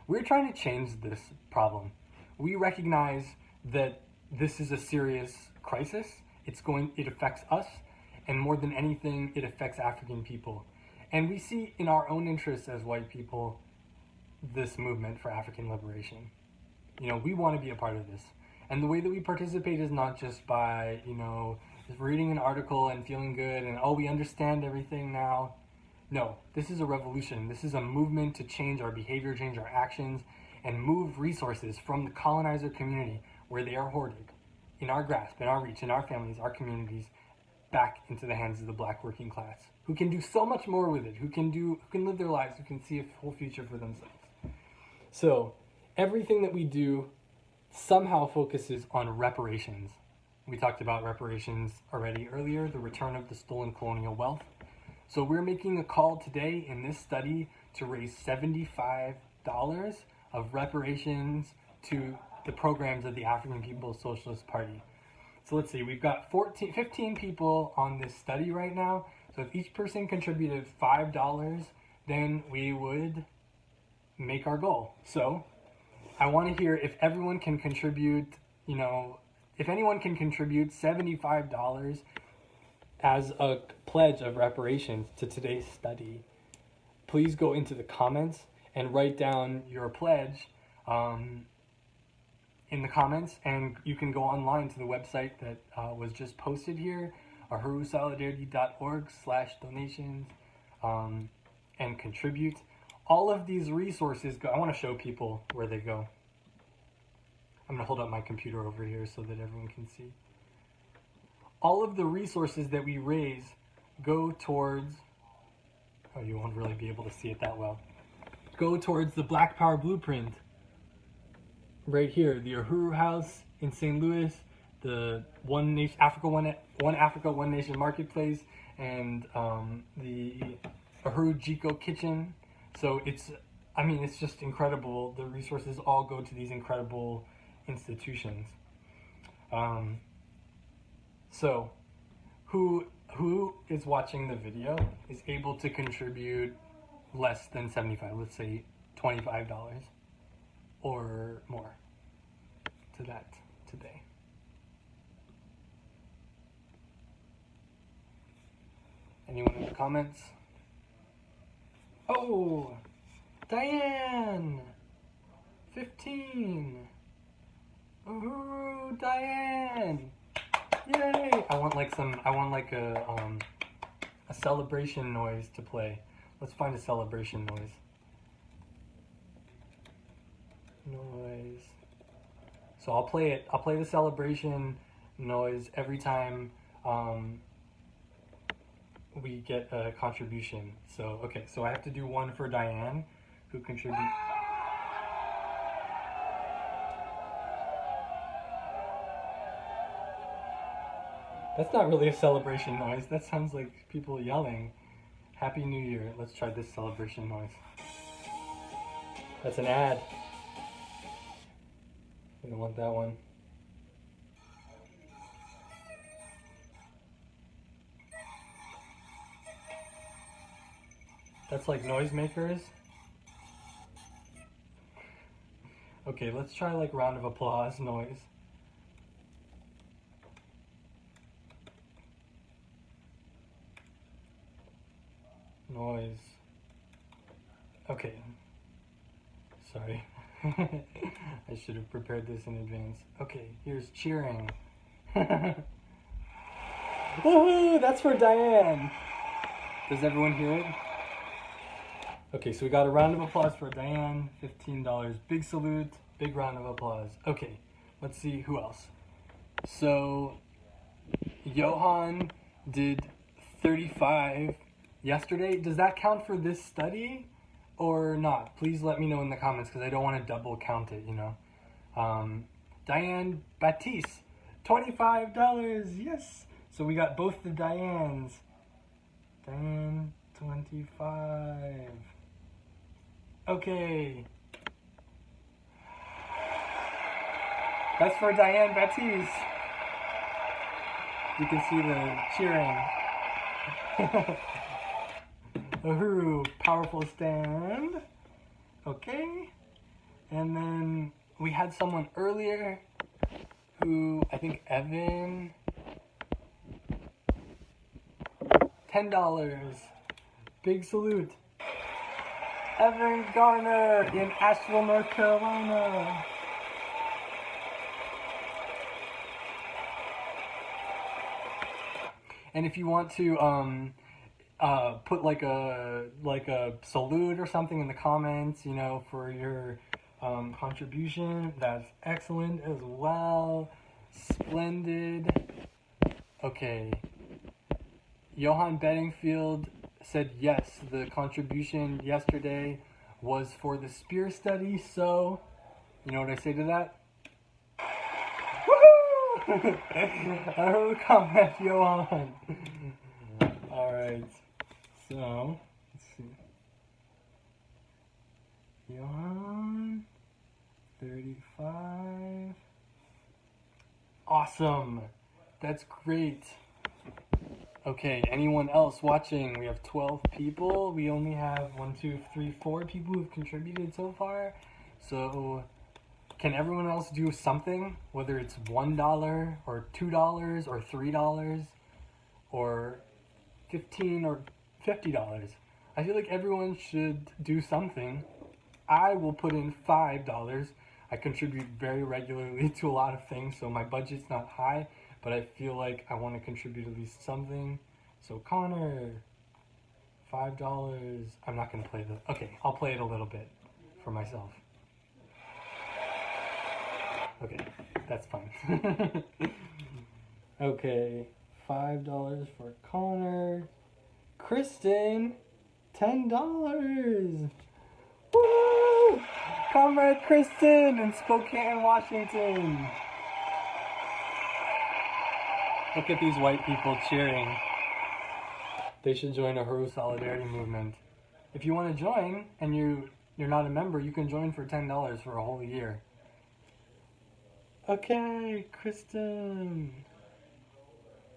We're trying to change this problem. We recognize that this is a serious crisis. It affects us, and more than anything, it affects African people. And we see in our own interests as white people this movement for African liberation. We want to be a part of this. And the way that we participate is not just by, just reading an article and feeling good and, we understand everything now. No, this is a revolution. This is a movement to change our behavior, change our actions, and move resources from the colonizer community where they are hoarded, in our grasp, in our reach, in our families, our communities, back into the hands of the black working class, who can do so much more with it, who can live their lives, who can see a whole future for themselves. So everything that we do somehow focuses on reparations. We talked about reparations already earlier, the return of the stolen colonial wealth. So we're making a call today in this study to raise $75 of reparations to the programs of the African People's Socialist Party. So let's see, we've got 15 people on this study right now. So if each person contributed $5, then we would make our goal. So I want to hear if everyone can contribute, if anyone can contribute $75 as a pledge of reparations to today's study, please go into the comments and write down your pledge in the comments, and you can go online to the website that was just posted here, uhurusolidarity.org/donations, and contribute. All of these resources I want to show people where they go. I'm going to hold up my computer over here so that everyone can see. All of the resources that we raise go towards, you won't really be able to see it that well, go towards the Black Power Blueprint. Right here, the Uhuru House in St. Louis, the One Africa, One Nation Marketplace, and the Uhuru Jiko Kitchen. So it's just incredible. The resources all go to these incredible institutions. So who is watching the video is able to contribute less than $75, let's say $25 or more to that today? Anyone in the comments? Oh, Diane, 15. Uhuru, Diane. Yay! I want a celebration noise to play. Let's find a celebration noise. So I'll play it. I'll play the celebration noise every time we get a contribution. So okay, so I have to do one for Diane, who contributes. That's not really a celebration noise. That sounds like people yelling. Happy New Year. Let's try this celebration noise. That's an ad. We don't want that one. That's like noisemakers. Okay, let's try like round of applause noise. Noise. Okay. Sorry. I should have prepared this in advance. Okay, here's cheering. Woohoo! That's for Diane! Does everyone hear it? Okay, so we got a round of applause for Diane, $15. Big salute, big round of applause. Okay, let's see who else. So, Johan did 35 yesterday. Does that count for this study or not? Please let me know in the comments because I don't want to double count it, Diane Baptiste, $25. Yes! So we got both the Dianes. Diane, 25. Okay. That's for Diane Baptiste. You can see the cheering. Uhuru, powerful stand. Okay. And then we had someone earlier who, I think Evan, $10. Big salute. Evan Garner in Asheville, North Carolina. And if you want to put like a salute or something in the comments, for your contribution, that's excellent as well. Splendid. Okay. Johan Bedingfield said yes, the contribution yesterday was for the Spear study, so you know what I say to that? Woohoo! Uhuru, Comrade Johan. Alright, so, let's see. Johan, 35. Awesome. That's great. Okay, anyone else watching? We have 12 people. We only have 4 people who've contributed so far. So, can everyone else do something? Whether it's $1 or $2 or $3 or $15 or $50. I feel like everyone should do something. I will put in $5. I contribute very regularly to a lot of things, so my budget's not high, but I feel like I want to contribute at least something. So Connor, $5. I'm not going to play the... Okay, I'll play it a little bit for myself. Okay, that's fine. Okay, $5 for Connor. Kristen, $10. Woo! Comrade Kristen in Spokane, Washington. Look at these white people cheering. They should join a Uhuru Solidarity Movement. If you want to join and you're not a member, you can join for $10 for a whole year. Okay, Kristen.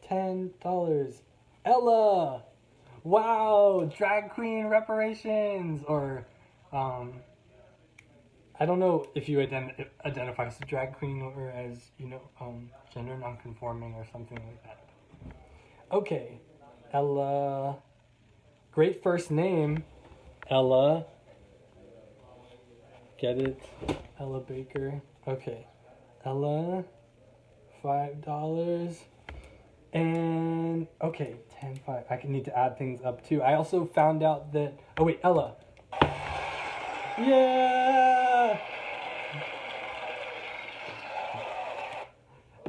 $10. Ella. Wow, drag queen reparations. Or, I don't know if you identify as a drag queen or as, gender nonconforming or something like that. Okay, Ella. Great first name, Ella. Get it? Ella Baker. Okay, Ella. $5. And, okay, 10, 5. I need to add things up too. I also found out that, oh wait, Ella. Yeah!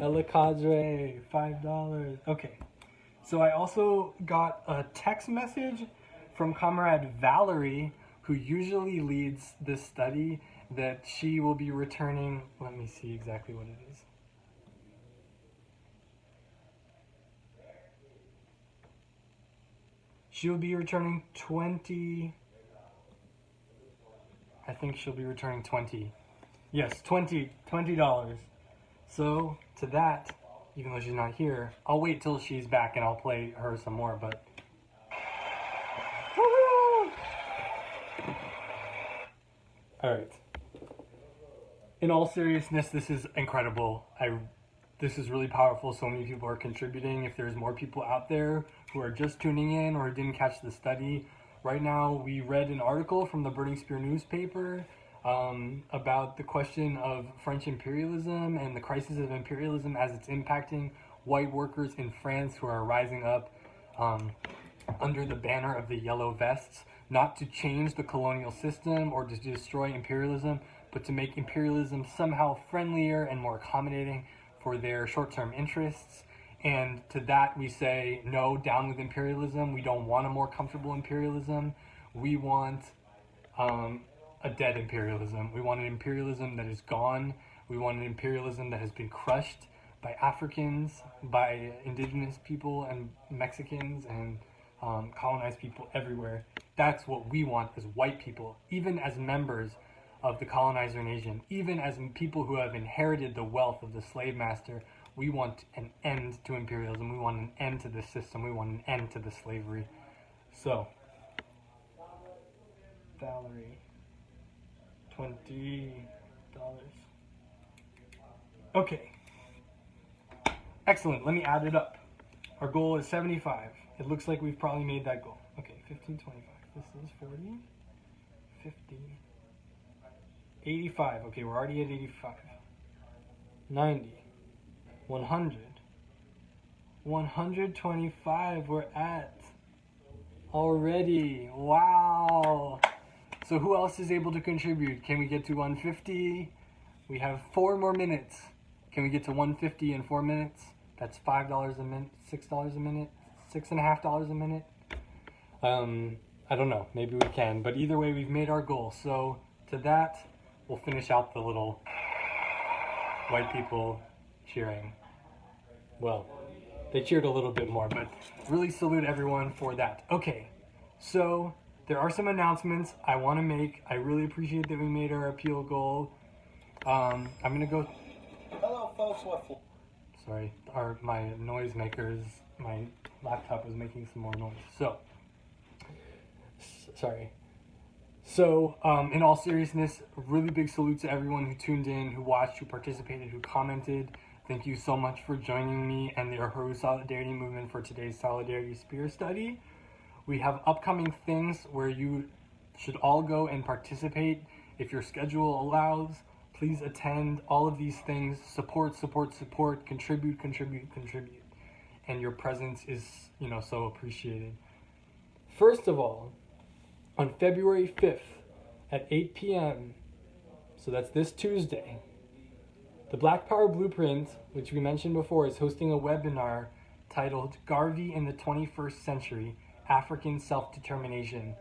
Ella Cadre, $5. Okay. So I also got a text message from Comrade Valerie, who usually leads this study, that she will be returning, let me see exactly what it is. She'll be returning 20. I think she'll be returning 20. Yes, $20. So, to that, even though she's not here, I'll wait till she's back and I'll play her some more, but... Woohoo! Alright. In all seriousness, this is incredible. This is really powerful. So many people are contributing. If there's more people out there who are just tuning in or didn't catch the study, right now we read an article from the Burning Spear newspaper about the question of French imperialism and the crisis of imperialism as it's impacting white workers in France who are rising up under the banner of the yellow vests, not to change the colonial system or to destroy imperialism, but to make imperialism somehow friendlier and more accommodating for their short-term interests. And to that we say, no, down with imperialism. We don't want a more comfortable imperialism. We want a dead imperialism. We want an imperialism that is gone. We want an imperialism that has been crushed by Africans, by indigenous people and Mexicans and colonized people everywhere. That's what we want as white people, even as members of the colonizer nation, even as people who have inherited the wealth of the slave master. We want an end to imperialism. We want an end to this system. We want an end to the slavery. So, Valerie, $20. Okay. Excellent. Let me add it up. Our goal is 75. It looks like we've probably made that goal. Okay, 15, 25. This is 40, 50, 85. Okay, we're already at 85. 90. 100. 125 we're at already. Wow. So who else is able to contribute? Can we get to 150? We have 4 more minutes. Can we get to 150 in 4 minutes? That's $5 a minute, $6 a minute, $6.50 a minute. I don't know, maybe we can, but either way we've made our goal. So to that, we'll finish out the little white people cheering. Well, they cheered a little bit more, but really salute everyone for that. Okay, so there are some announcements I want to make. I really appreciate that we made our appeal goal. I'm gonna go. Hello, folks. Sorry, my noisemakers. My laptop was making some more noise. Sorry. So, in all seriousness, really big salute to everyone who tuned in, who watched, who participated, who commented. Thank you so much for joining me and the Uhuru Solidarity Movement for today's Solidarity Spear Study. We have upcoming things where you should all go and participate. If your schedule allows, please attend all of these things. Support, contribute. And your presence is, so appreciated. First of all, on February 5th at 8 p.m., so that's this Tuesday, the Black Power Blueprint, which we mentioned before, is hosting a webinar titled Garvey in the 21st Century, African Self-Determination.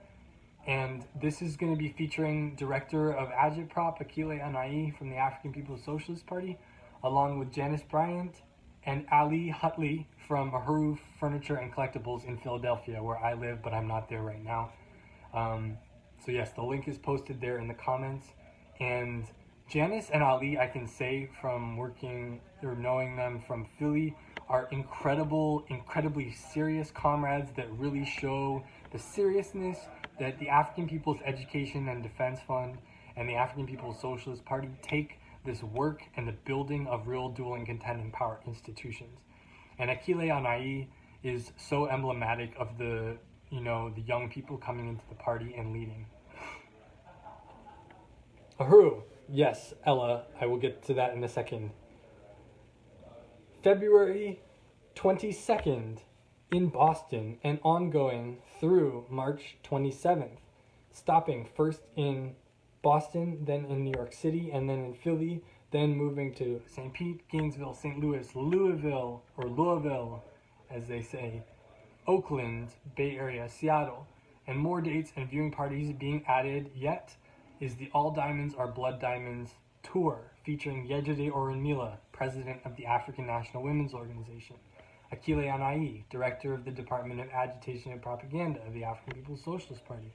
And this is going to be featuring Director of Agitprop, Akile Anai from the African People's Socialist Party, along with Janice Bryant and Ali Hutley from Uhuru Furniture and Collectibles in Philadelphia, where I live, but I'm not there right now. So yes, the link is posted there in the comments. And Janice and Ali, I can say from working or knowing them from Philly, are incredibly serious comrades that really show the seriousness that the African People's Education and Defense Fund and the African People's Socialist Party take this work and the building of real dual and contending power institutions. And Akile Anai is so emblematic of the young people coming into the party and leading. Uhuru. Yes, Ella, I will get to that in a second. February 22nd in Boston and ongoing through March 27th, stopping first in Boston, then in New York City, and then in Philly, then moving to St. Pete, Gainesville, St. Louis, Louisville, as they say, Oakland, Bay Area, Seattle, and more dates and viewing parties being added yet is the All Diamonds Are Blood Diamonds tour featuring Yejide Orunmila, president of the African National Women's Organization, Akile Anai, director of the Department of Agitation and Propaganda of the African People's Socialist Party,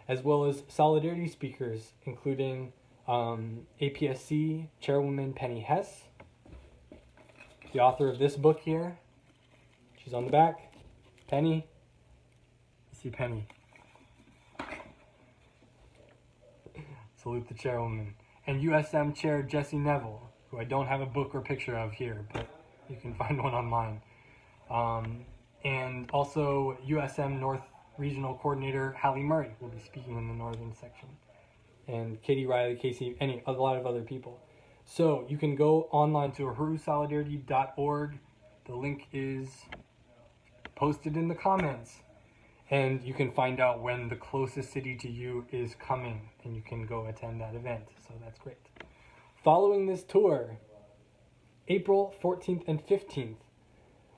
as well as solidarity speakers, including APSC chairwoman Penny Hess, the author of this book here. She's on the back. Penny. I see Penny. Salute the chairwoman. And USM chair Jesse Neville, who I don't have a book or picture of here, but you can find one online. And also USM North Regional Coordinator Hallie Murray will be speaking in the northern section. And Katie Riley, a lot of other people. So you can go online to uhurusolidarity.org. The link is posted in the comments. And you can find out when the closest city to you is coming, and you can go attend that event. So that's great. Following this tour, April 14th and 15th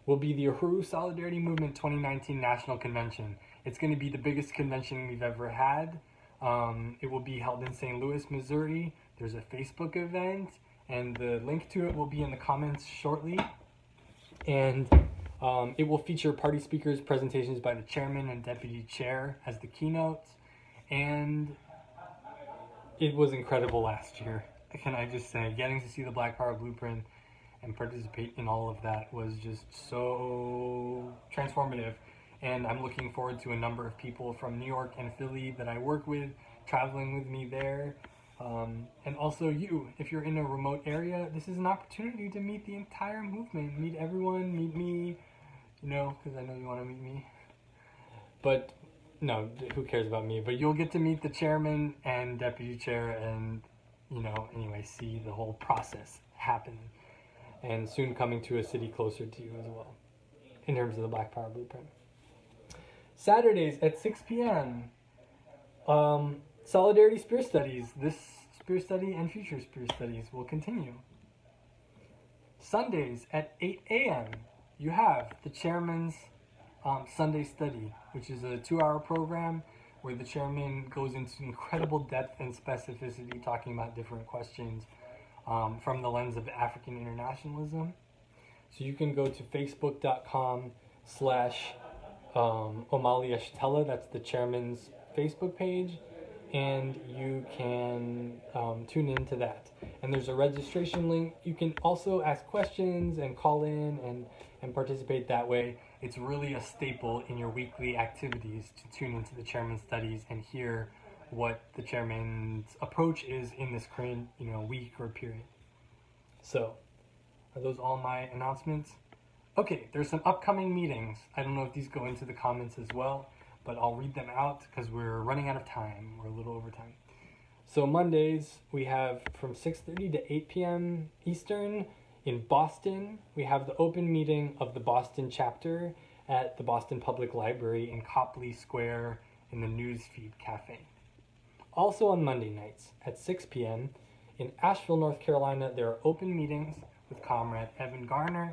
will be the Uhuru Solidarity Movement 2019 National Convention. It's going to be the biggest convention we've ever had. It will be held in St. Louis, Missouri. There's a Facebook event, and the link to it will be in the comments shortly. And it will feature party speakers, presentations by the chairman and deputy chair as the keynotes. And it was incredible last year. Can I just say, getting to see the Black Power Blueprint and participate in all of that was just so transformative. And I'm looking forward to a number of people from New York and Philly that I work with traveling with me there. And also you, if you're in a remote area, this is an opportunity to meet the entire movement. Meet everyone, meet me, because I know you want to meet me. But no, who cares about me? But you'll get to meet the chairman and deputy chair and, anyway, see the whole process happen. And soon coming to a city closer to you as well, in terms of the Black Power Blueprint. Saturdays at 6 p.m., Solidarity Spear Studies. This spear study and future spear studies will continue. Sundays at 8 a.m., you have the chairman's Sunday study, which is a 2-hour program where the chairman goes into incredible depth and specificity talking about different questions from the lens of African internationalism. So you can go to facebook.com/Omalia Shatella, that's the chairman's Facebook page, and you can tune into that. And there's a registration link. You can also ask questions and call in and participate that way. It's really a staple in your weekly activities to tune into the chairman's studies and hear what the chairman's approach is in this current week or period. So, are those all my announcements? Okay, there's some upcoming meetings. I don't know if these go into the comments as well, but I'll read them out because we're running out of time. We're a little over time. So Mondays, we have from 6:30 to 8 p.m. Eastern in Boston. We have the open meeting of the Boston chapter at the Boston Public Library in Copley Square in the Newsfeed Cafe. Also on Monday nights at 6 p.m. in Asheville, North Carolina, there are open meetings with Comrade Evan Garner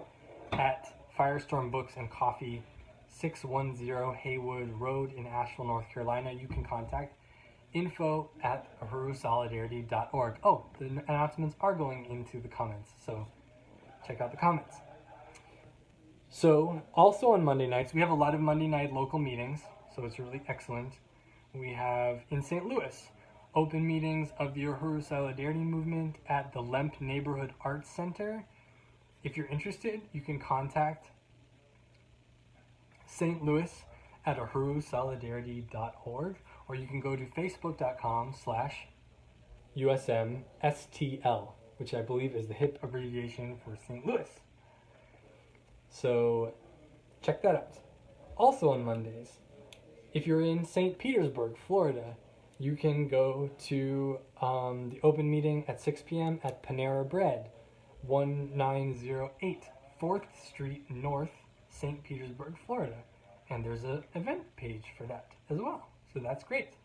at Firestorm Books and Coffee, 610 Haywood Road in Asheville, North Carolina. You can contact info@uhurusolidarity.org. Oh, the announcements are going into the comments, so check out the comments. So, also on Monday nights, we have a lot of Monday night local meetings, so it's really excellent. We have in St. Louis, open meetings of the Uhuru Solidarity Movement at the Lemp Neighborhood Arts Center. If you're interested, you can contact St. Louis at uhurusolidarity.org, or you can go to facebook.com/USMSTL, which I believe is the hip abbreviation for St. Louis. So check that out. Also on Mondays, if you're in St. Petersburg, Florida, you can go to the open meeting at 6 p.m. at Panera Bread, 1908 4th Street North, St. Petersburg, Florida. And there's an event page for that as well. So that's great.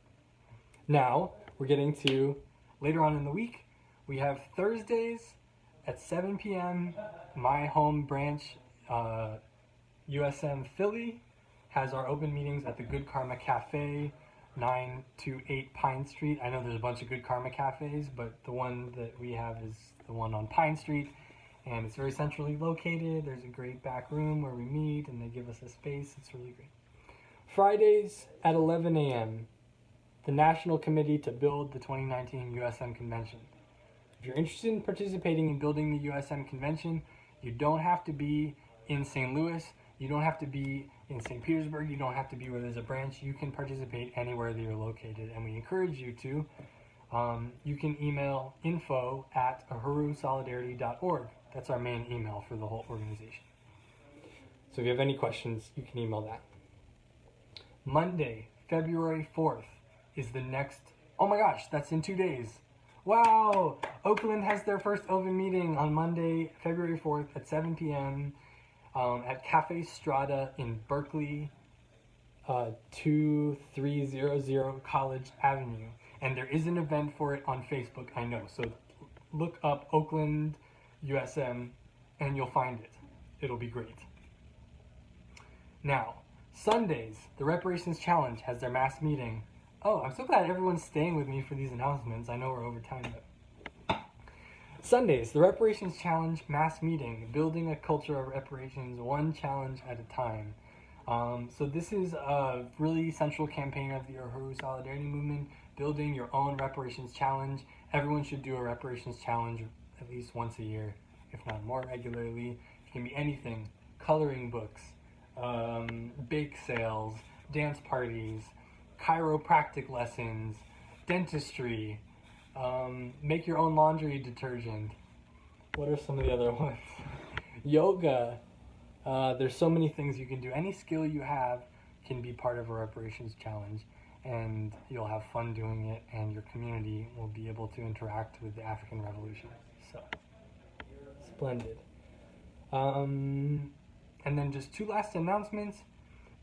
Now, we're getting to later on in the week. We have Thursdays at 7 p.m. My home branch, USM Philly, has our open meetings at the Good Karma Cafe, 928 Pine Street. I know there's a bunch of Good Karma cafes, but the one that we have is the one on Pine Street, and it's very centrally located. There's a great back room where we meet, and they give us a space. It's really great. Fridays at 11 a.m., the National Committee to Build the 2019 USM Convention. If you're interested in participating in building the USM Convention, you don't have to be in St. Louis. You don't have to be in St. Petersburg. You don't have to be where there's a branch. You can participate anywhere that you're located, and we encourage you to. You can email info@uhurusolidarity.org. That's our main email for the whole organization. So if you have any questions, you can email that. Monday, February 4th is the next... Oh my gosh, that's in 2 days. Wow! Oakland has their first open meeting on Monday, February 4th at 7 p.m. At Cafe Strada in Berkeley, 2300 College Avenue. And there is an event for it on Facebook, I know. So look up Oakland USM and you'll find it. It'll be great. Now, Sundays, the Reparations Challenge has their mass meeting. Oh, I'm so glad everyone's staying with me for these announcements. I know we're over time, but... Sundays, the Reparations Challenge mass meeting, building a culture of reparations, one challenge at a time. So this is a really central campaign of the Uhuru Solidarity Movement, building your own reparations challenge. Everyone should do a reparations challenge at least once a year, if not more regularly. It can be anything: coloring books, bake sales, dance parties, chiropractic lessons, dentistry, make your own laundry detergent. What are some of the other ones? Yoga. There's so many things you can do. Any skill you have can be part of a reparations challenge, and you'll have fun doing it, and your community will be able to interact with the African Revolution. So, splendid. And then just two last announcements.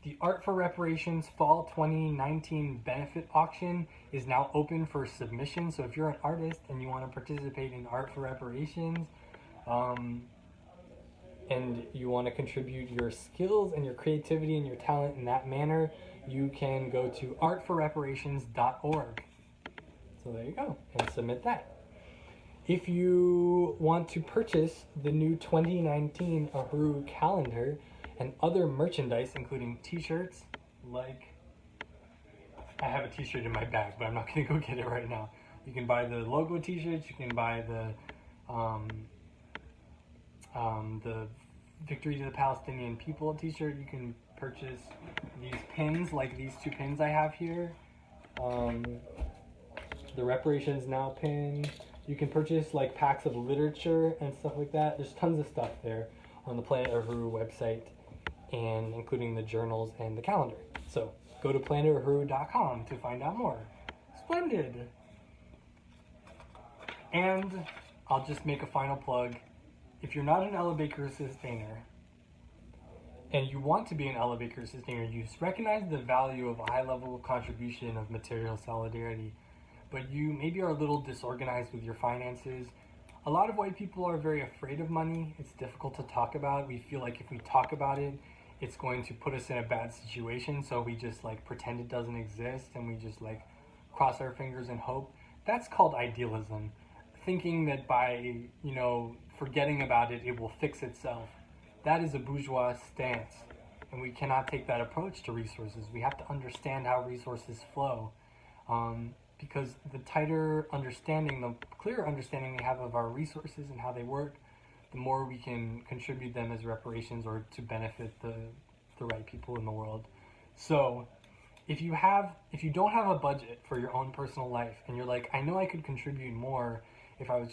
The Art for Reparations Fall 2019 Benefit Auction is now open for submission. So if you're an artist and you want to participate in Art for Reparations, and you want to contribute your skills and your creativity and your talent in that manner, you can go to artforreparations.org. So there you go, and submit that. If you want to purchase the new 2019 Uhuru calendar and other merchandise, including t-shirts, like I have a t-shirt in my bag, but I'm not going to go get it right now. You can buy the logo t-shirts, you can buy the Victory to the Palestinian People t-shirt, you can purchase these pins, like these two pins I have here. The Reparations Now pin. You can purchase like packs of literature and stuff like that. There's tons of stuff there on the Planet Uhuru website, and including the journals and the calendar. So go to planetahuru.com to find out more. Splendid! And I'll just make a final plug. If you're not an Ella Baker sustainer, and you want to be an Ella Baker sustainer, you recognize the value of a high level of contribution of material solidarity, but you maybe are a little disorganized with your finances. A lot of white people are very afraid of money. It's difficult to talk about. We feel like if we talk about it, it's going to put us in a bad situation, so we just like pretend it doesn't exist and we just like cross our fingers and hope. That's called idealism. Thinking that by, forgetting about it, it will fix itself. That is a bourgeois stance, and we cannot take that approach to resources. We have to understand how resources flow, because the tighter understanding, the clearer understanding we have of our resources and how they work, the more we can contribute them as reparations or to benefit the right people in the world. So if you don't have a budget for your own personal life and you're like, I know I could contribute more if I was